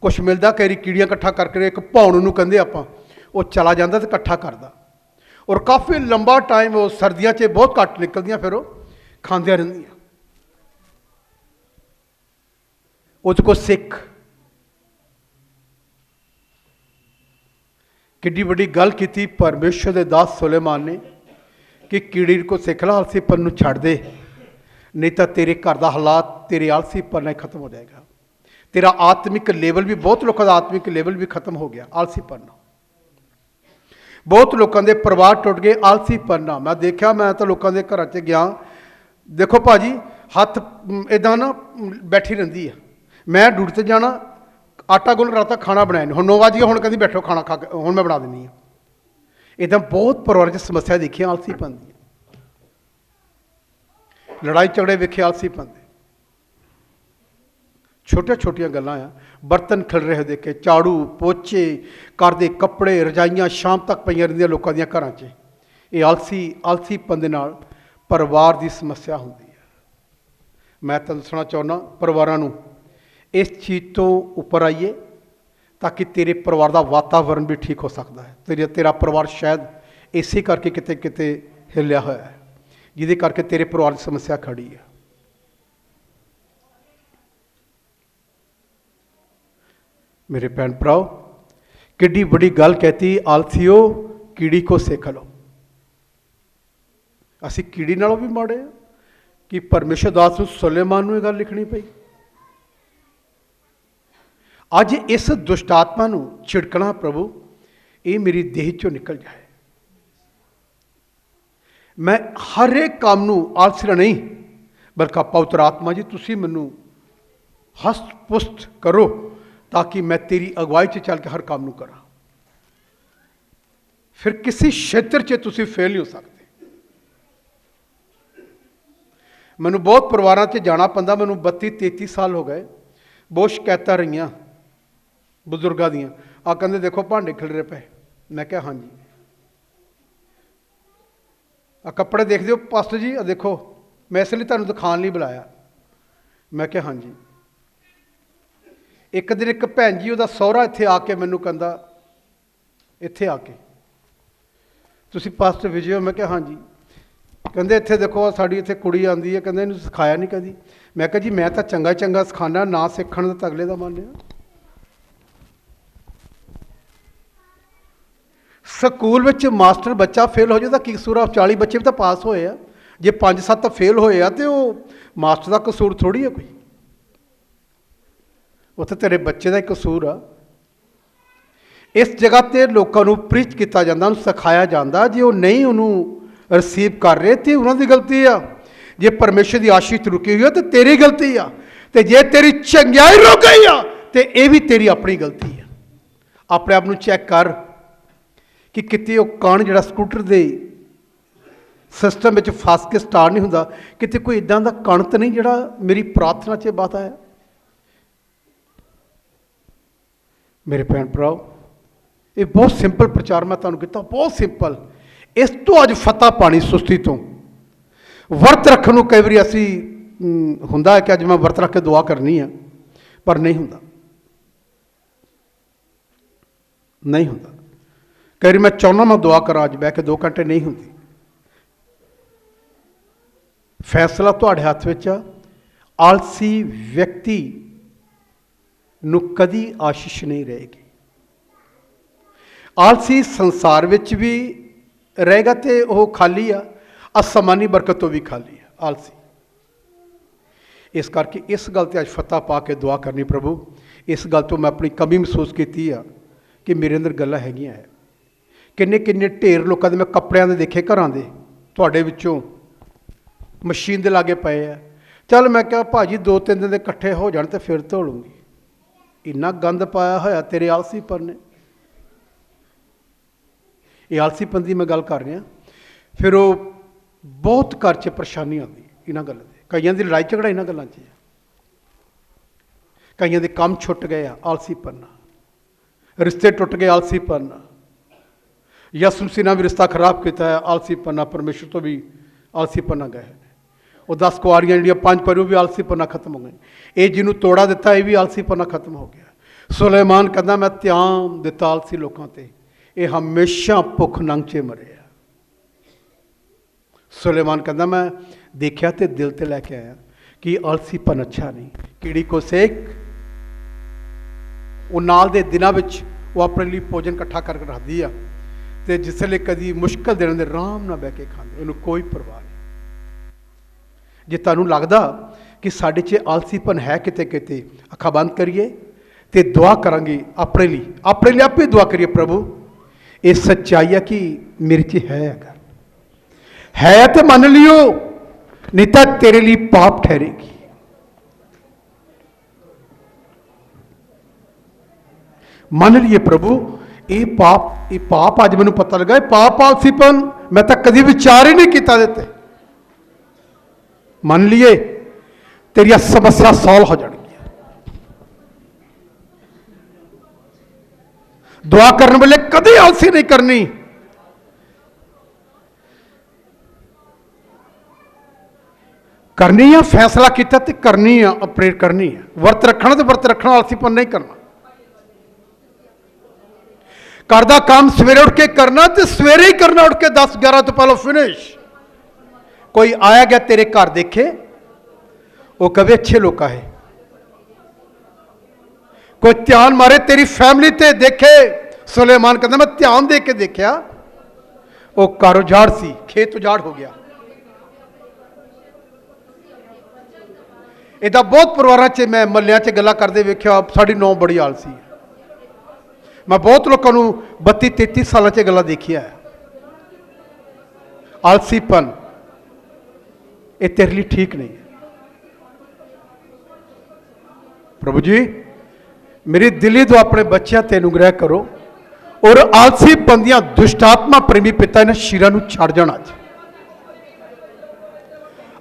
ਕੁਛ ਮਿਲਦਾ। ਕਈ ਕੀੜੀਆਂ ਇਕੱਠਾ ਕਰਕੇ ਇੱਕ ਭੌਣ ਨੂੰ ਕਹਿੰਦੇ ਆਪਾਂ, ਉਹ ਚਲਾ ਜਾਂਦਾ ਤੇ ਇਕੱਠਾ ਕਰਦਾ और काफ़ी लंबा टाइम वो सर्दियों च बहुत घट निकलदियाँ, फिर वो खांदियां रहिंदियां। उस को सिख किड्डी वड्डी गल की परमेश्वर के दास सुलेमान ने कि कीड़ी को सिख ला, आलसीपन नूं छड्ड दे, नहीं तो तेरे घर का हालात तेरे आलसीपन खत्म हो जाएगा। तेरा आत्मिक लेवल भी, बहुत लोगों का आत्मिक लेवल भी खत्म हो गया आलसीपन। बहुत लोगों के परिवार टुट गए आलसीपन। मैं देखा, मैं तो लोगों के घर च गया, देखो भाजी हथ इदा ना बैठी रही है, मैं ड्यूटी से जाना, आटा गुन रात खाना बनाया नहीं, हम 9 बज गए, हम कहती बैठो खाना खा के हूँ मैं बना देनी। इदा बहुत परिवार च समस्या देखी आलसीपन दी, लड़ाई झगड़े वेखे आलसीपन दे। छोटिया छोटिया गल्लां आ, बर्तन खिल रहे देखे, झाड़ू पोचे घर दे कपड़े रजाइयां शाम तक पईयां रहिंदियां लोकां दियां घरां 'च। ये आलसीपन दे नाल परिवार की समस्या होंदी है। मैं तुहानूं दसना चाहुंदा परिवारां नूं इस चीज़ तो उपर आइए ताकि तेरे परिवार का वातावरण भी ठीक हो सकता है। तेरा परिवार शायद इसे करके किते किते हिलिया होया है, जिहदे करके तेरे परिवार की समस्या खड़ी है। मेरे भैन भराओ, किड्डी बड़ी गल कहती, आलसियो कीड़ी को सिख लो। असी कीड़ी नालों भी माड़े कि परमेश्वर दास नूं सुलेमान नूं ये गल लिखनी पई। अज इस दुष्ट आत्मा नूं छिड़कना, प्रभु ये मेरी देह चों निकल जाए। मैं हर एक काम नूं आलसी नहीं, बल्कि पवित्र आत्मा जी तुसीं मैनूं हस्त पुस्त करो ताकि मैं तेरी अगवाई च चल के हर काम नूं करा। फिर किसी क्षेत्र च तुसीं फेल नहीं हो सकते। ਮੈਨੂੰ ਬਹੁਤ ਪਰਿਵਾਰਾਂ 'ਚ ਜਾਣਾ ਪੈਂਦਾ, ਮੈਨੂੰ 32-33 ਸਾਲ ਹੋ ਗਏ, ਬਹੁਤ ਸ਼ਿਕਾਇਤਾਂ ਰਹੀਆਂ ਬਜ਼ੁਰਗਾਂ ਦੀਆਂ। ਆ ਕਹਿੰਦੇ ਦੇਖੋ ਭਾਂਡੇ ਖਿਲਰੇ ਪਏ। ਮੈਂ ਕਿਹਾ ਹਾਂਜੀ। ਆ ਕੱਪੜੇ ਦੇਖਦੇ ਹੋ ਪਾਸਟਰ ਜੀ, ਆ ਦੇਖੋ, ਮੈਂ ਇਸ ਲਈ ਤੁਹਾਨੂੰ ਦਿਖਾਉਣ ਲਈ ਬੁਲਾਇਆ। ਮੈਂ ਕਿਹਾ ਹਾਂਜੀ। ਇੱਕ ਦਿਨ ਇੱਕ ਭੈਣ ਜੀ, ਉਹਦਾ ਸਹੁਰਾ ਇੱਥੇ ਆ ਕੇ ਮੈਨੂੰ ਕਹਿੰਦਾ, ਇੱਥੇ ਆ ਕੇ, ਤੁਸੀਂ ਪਾਸਟਰ ਵਿਜੇ ਹੋ? ਮੈਂ ਕਿਹਾ ਹਾਂਜੀ। ਕਹਿੰਦੇ ਇੱਥੇ ਦੇਖੋ, ਸਾਡੀ ਇੱਥੇ ਕੁੜੀ ਆਉਂਦੀ ਹੈ, ਕਹਿੰਦੇ ਇਹਨੂੰ ਸਿਖਾਇਆ ਨਹੀਂ ਕਦੀ। ਮੈਂ ਕਿਹਾ ਜੀ ਮੈਂ ਤਾਂ ਚੰਗਾ ਚੰਗਾ ਸਿਖਾਉਂਦਾ, ਨਾ ਸਿੱਖਣ ਦਾ ਤਾਂ ਅਗਲੇ ਦਾ ਮਨ ਆ। ਸਕੂਲ ਵਿੱਚ ਮਾਸਟਰ ਬੱਚਾ ਫੇਲ ਹੋ ਜਾਏ ਤਾਂ ਕੀ ਕਸੂਰ ਆ? 40 ਬੱਚੇ ਵੀ ਤਾਂ ਪਾਸ ਹੋਏ ਆ। ਜੇ 5-7 ਫੇਲ ਹੋਏ ਆ ਤਾਂ ਉਹ ਮਾਸਟਰ ਦਾ ਕਸੂਰ ਥੋੜ੍ਹੀ ਆ ਕੋਈ, ਉੱਥੇ ਤੇਰੇ ਬੱਚੇ ਦਾ ਹੀ ਕਸੂਰ ਆ। ਇਸ ਜਗ੍ਹਾ 'ਤੇ ਲੋਕਾਂ ਨੂੰ ਪ੍ਰੀਚ ਕੀਤਾ ਜਾਂਦਾ, ਉਹਨੂੰ ਸਿਖਾਇਆ ਜਾਂਦਾ। ਜੇ ਉਹ ਨਹੀਂ ਉਹਨੂੰ ਰਿਸੀਵ ਕਰ ਰਹੇ ਤਾਂ ਉਹਨਾਂ ਦੀ ਗਲਤੀ ਆ। ਜੇ ਪਰਮੇਸ਼ਰ ਦੀ ਆਸ਼ੀਸ਼ ਰੁਕੀ ਹੋਈ ਆ ਤਾਂ ਤੇਰੀ ਗਲਤੀ ਆ, ਅਤੇ ਜੇ ਤੇਰੀ ਚੰਗਿਆਈ ਰੁਕ ਗਈ ਆ ਤਾਂ ਇਹ ਵੀ ਤੇਰੀ ਆਪਣੀ ਗਲਤੀ ਆ। ਆਪਣੇ ਆਪ ਨੂੰ ਚੈੱਕ ਕਰ ਕਿ ਕਿਤੇ ਉਹ ਕਣ ਜਿਹੜਾ ਸਕੂਟਰ ਦੇ ਸਿਸਟਮ ਵਿੱਚ ਫਸ ਕੇ ਸਟਾਰਟ ਨਹੀਂ ਹੁੰਦਾ, ਕਿਤੇ ਕੋਈ ਇੱਦਾਂ ਦਾ ਕਣ ਤਾਂ ਨਹੀਂ ਜਿਹੜਾ ਮੇਰੀ ਪ੍ਰਾਰਥਨਾ 'ਚ ਬਾਤ ਆਇਆ। ਮੇਰੇ ਭੈਣ ਭਰਾਓ, ਇਹ ਬਹੁਤ ਸਿੰਪਲ ਪ੍ਰਚਾਰ ਮੈਂ ਤੁਹਾਨੂੰ ਕੀਤਾ, ਬਹੁਤ ਸਿੰਪਲ। ਇਸ ਤੋਂ ਅੱਜ ਫਤਹ ਪਾਣੀ ਸੁਸਤੀ ਤੋਂ। ਵਰਤ ਰੱਖਣ ਨੂੰ ਕਈ ਵਾਰੀ ਅਸੀਂ ਹੁੰਦਾ ਹੈ ਕਿ ਅੱਜ ਮੈਂ ਵਰਤ ਰੱਖ ਕੇ ਦੁਆ ਕਰਨੀ ਆ, ਪਰ ਨਹੀਂ ਹੁੰਦਾ, ਨਹੀਂ ਹੁੰਦਾ। ਕਈ ਵਾਰੀ ਮੈਂ ਚਾਹੁੰਦਾ ਮੈਂ ਦੁਆ ਕਰਾਂ ਅੱਜ ਬਹਿ ਕੇ 2 ਘੰਟੇ, ਨਹੀਂ ਹੁੰਦੀ। ਫੈਸਲਾ ਤੁਹਾਡੇ ਹੱਥ ਵਿੱਚ ਆ। ਆਲਸੀ ਵਿਅਕਤੀ ਨੂੰ ਕਦੀ ਆਸ਼ੀਸ਼ ਨਹੀਂ ਰਹੇਗੀ। ਆਲਸੀ ਸੰਸਾਰ ਵਿੱਚ ਵੀ ਰਹੇਗਾ ਤੇ ਉਹ ਖਾਲੀ ਆ, ਅਸਮਾਨੀ ਬਰਕਤ ਤੋਂ ਵੀ ਖਾਲੀ ਆ ਆਲਸੀ। ਇਸ ਕਰਕੇ ਇਸ ਗੱਲ 'ਤੇ ਅੱਜ ਫਤਹ ਪਾ ਕੇ ਦੁਆ ਕਰਨੀ, ਪ੍ਰਭੂ ਇਸ ਗੱਲ ਤੋਂ ਮੈਂ ਆਪਣੀ ਕਮੀ ਮਹਿਸੂਸ ਕੀਤੀ ਆ ਕਿ ਮੇਰੇ ਅੰਦਰ ਗੱਲਾਂ ਹੈਗੀਆਂ ਹੈ। ਕਿੰਨੇ ਕਿੰਨੇ ਢੇਰ ਲੋਕਾਂ ਦੇ ਮੈਂ ਕੱਪੜਿਆਂ ਦੇ ਦੇਖੇ ਘਰਾਂ ਦੇ, ਤੁਹਾਡੇ ਵਿੱਚੋਂ ਮਸ਼ੀਨ ਦੇ ਲਾਗੇ ਪਏ ਆ। ਚੱਲ ਮੈਂ ਕਿਹਾ ਭਾਜੀ 2-3 ਦਿਨ ਦੇ ਇਕੱਠੇ ਹੋ ਜਾਣ ਤੇ ਫਿਰ ਧੋ ਲੂੰਗੀ। ਇੰਨਾ ਗੰਦ ਪਾਇਆ ਹੋਇਆ ਤੇਰੇ ਆਲਸੀਪਨ ਨੇ। ਇਹ ਆਲਸੀਪਨ ਦੀ ਮੈਂ ਗੱਲ ਕਰ ਰਿਹਾ। ਫਿਰ ਉਹ ਬਹੁਤ ਘਰ 'ਚ ਪਰੇਸ਼ਾਨੀ ਆਉਂਦੀ ਇਹਨਾਂ ਗੱਲਾਂ ਦੀ। ਕਈਆਂ ਦੀ ਲੜਾਈ ਝਗੜਾ ਇਹਨਾਂ ਗੱਲਾਂ 'ਚ, ਕਈਆਂ ਦੇ ਕੰਮ ਛੁੱਟ ਗਏ ਆ ਆਲਸੀਪਨ ਨਾਲ, ਰਿਸ਼ਤੇ ਟੁੱਟ ਗਏ ਆਲਸੀਪਨ ਨਾਲ। ਯਿਸੂ ਮਸੀਹ ਨਾਲ ਵੀ ਰਿਸ਼ਤਾ ਖਰਾਬ ਕੀਤਾ ਹੈ ਆਲਸੀਪਨ ਨਾਲ, ਪਰਮੇਸ਼ਰ ਤੋਂ ਵੀ ਆਲਸੀਪਨ ਨਾਲ ਗਏ ਨੇ। ਉਹ 10 ਕੁਆਰੀਆਂ ਜਿਹੜੀਆਂ 5 ਪਰੀ ਉਹ ਵੀ ਆਲਸੀਪਨ ਨਾਲ ਖਤਮ ਹੋ ਗਏ। ਇਹ ਜਿਹਨੂੰ ਤੋੜਾ ਦਿੱਤਾ ਇਹ ਵੀ ਆਲਸੀਪਨ ਨਾਲ ਖਤਮ ਹੋ ਗਿਆ। ਸੁਲੇਮਾਨ ਕਹਿੰਦਾ ਮੈਂ ਧਿਆਨ ਦਿੱਤਾ ਆਲਸੀ ਲੋਕਾਂ 'ਤੇ, ਇਹ ਹਮੇਸ਼ਾ ਭੁੱਖ ਨੰਗ 'ਚ ਮਰੇ ਆ। ਸੁਲੇਮਾਨ ਕਹਿੰਦਾ ਮੈਂ ਦੇਖਿਆ ਤੇ ਦਿਲ ਤੇ ਲੈ ਕੇ ਆਇਆ ਕਿ ਆਲਸੀਪਨ ਅੱਛਾ ਨਹੀਂ। ਕੀੜੀ ਕੋ ਸੇਕ, ਉਹ ਨਾਲ ਦੇ ਦਿਨਾਂ ਵਿੱਚ ਉਹ ਆਪਣੇ ਲਈ ਭੋਜਨ ਇਕੱਠਾ ਕਰਕੇ ਰੱਖਦੀ ਆ, ਅਤੇ ਜਿਸ ਵੇਲੇ ਕਦੀ ਮੁਸ਼ਕਿਲ ਦਿਨਾਂ ਦੇ ਆਰਾਮ ਨਾਲ ਬਹਿ ਕੇ ਖਾਂਦੇ, ਉਹਨੂੰ ਕੋਈ ਪਰਵਾਹ ਨਹੀਂ। ਜੇ ਤੁਹਾਨੂੰ ਲੱਗਦਾ ਕਿ ਸਾਡੇ 'ਚ ਆਲਸੀਪਨ ਹੈ ਕਿਤੇ ਕਿਤੇ, ਅੱਖਾਂ ਬੰਦ ਕਰੀਏ ਅਤੇ ਦੁਆ ਕਰਾਂਗੇ ਆਪਣੇ ਲਈ ਆਪੇ ਦੁਆ ਕਰੀਏ, ਪ੍ਰਭੂ ਇਹ ਸੱਚਾਈ ਹੈ ਕਿ ਮੇਰੇ 'ਚ ਹੈ, ਅਗਰ ਹੈ ਤਾਂ ਮੰਨ ਲਿਓ, ਨਹੀਂ ਤਾਂ ਤੇਰੇ ਲਈ ਪਾਪ ਠਹਿਰੇਗੀ। ਮੰਨ ਲਈਏ ਪ੍ਰਭੂ ਇਹ ਪਾਪ ਅੱਜ ਮੈਨੂੰ ਪਤਾ ਲੱਗਾ, ਇਹ ਪਾਪ ਆਲਸੀਪਨ ਮੈਂ ਤਾਂ ਕਦੀ ਵਿਚਾਰ ਹੀ ਨਹੀਂ ਕੀਤਾ ਇਹਦੇ 'ਤੇ। ਮੰਨ ਲਈਏ ਤੇਰੀਆਂ ਸਮੱਸਿਆ ਸੋਲਵ ਹੋ ਜਾਣਗੀਆਂ। ਦੁਆ ਕਰਨ ਵੇਲੇ ਕਦੇ ਆਲਸੀ ਨਹੀਂ ਕਰਨੀ। ਕਰਨੀ ਆ, ਫੈਸਲਾ ਕੀਤਾ ਤੇ ਕਰਨੀ ਆ, ਆਪਰੇਟ ਕਰਨੀ ਆ। ਵਰਤ ਰੱਖਣਾ ਤੇ ਵਰਤ ਰੱਖਣਾ, ਆਲਸੀਪਨ ਨਹੀਂ ਕਰਨਾ। ਘਰ ਦਾ ਕੰਮ ਸਵੇਰੇ ਉੱਠ ਕੇ ਕਰਨਾ ਤੇ ਸਵੇਰੇ ਹੀ ਕਰਨਾ, ਉੱਠ ਕੇ 10-11 ਤੋਂ ਪਹਿਲਾਂ ਫਿਨਿਸ਼। ਕੋਈ ਆਇਆ ਗਿਆ ਤੇਰੇ ਘਰ ਦੇਖੇ, ਉਹ ਕਵੇ ਅੱਛੇ ਲੋਕ ਆਏ। ਕੋਈ ਧਿਆਨ ਮਾਰੇ ਤੇਰੀ ਫੈਮਿਲੀ ਤੇ ਦੇਖੇ। ਸੁਲੇਮਾਨ ਕਹਿੰਦਾ ਮੈਂ ਧਿਆਨ ਦੇ ਕੇ ਦੇਖਿਆ, ਉਹ ਘਰ ਉਜਾੜ ਸੀ, ਖੇਤ ਉਜਾੜ ਹੋ ਗਿਆ। ਇਹਦਾ ਬਹੁਤ ਪਰਿਵਾਰਾਂ 'ਚ ਮੈਂ ਮਹੱਲਿਆਂ 'ਚ ਗੱਲਾਂ ਕਰਦੇ ਵੇਖਿਆ, ਸਾਡੀ ਨੌਂ ਬੜੀ ਆਲਸੀ ਹੈ। ਮੈਂ ਬਹੁਤ ਲੋਕਾਂ ਨੂੰ 32-33 ਸਾਲਾਂ 'ਚ ਗੱਲਾਂ ਦੇਖੀਆਂ ਹੈ। ਆਲਸੀਪਨ ਇਹ ਤੇਰੇ ਲਈ ਠੀਕ ਨਹੀਂ ਹੈ। ਪ੍ਰਭੂ ਜੀ ਮੇਰੀ ਦਿਲੀ ਤੋਂ ਆਪਣੇ ਬੱਚਿਆਂ ਤੇ ਅਨੁਗ੍ਰਹਿ ਕਰੋ, ਔਰ ਆਲਸੀਪਨ ਦੀਆਂ ਦੁਸ਼ਟਾਤਮਾ ਪ੍ਰੇਮੀ ਪਿਤਾ ਇਹਨਾਂ ਸ਼ੀਰਾਂ ਨੂੰ ਛੱਡ ਜਾਣਾ।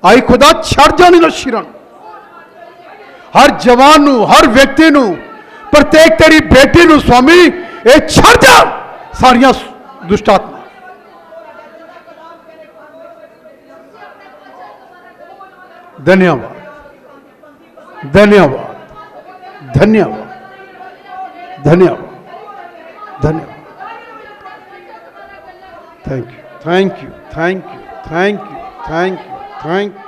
आई खुदा छड़ जाने ना शिरन हर जवान नू हर व्यक्ति नू प्रत्येक तेरी बेटी नू स्वामी ये छड़ जा सारियां दुष्ट आत्मा धन्यवाद धन्यवाद धन्यवाद धन्यवाद धन्यवाद thank you thank you thank you thank you thank you thank you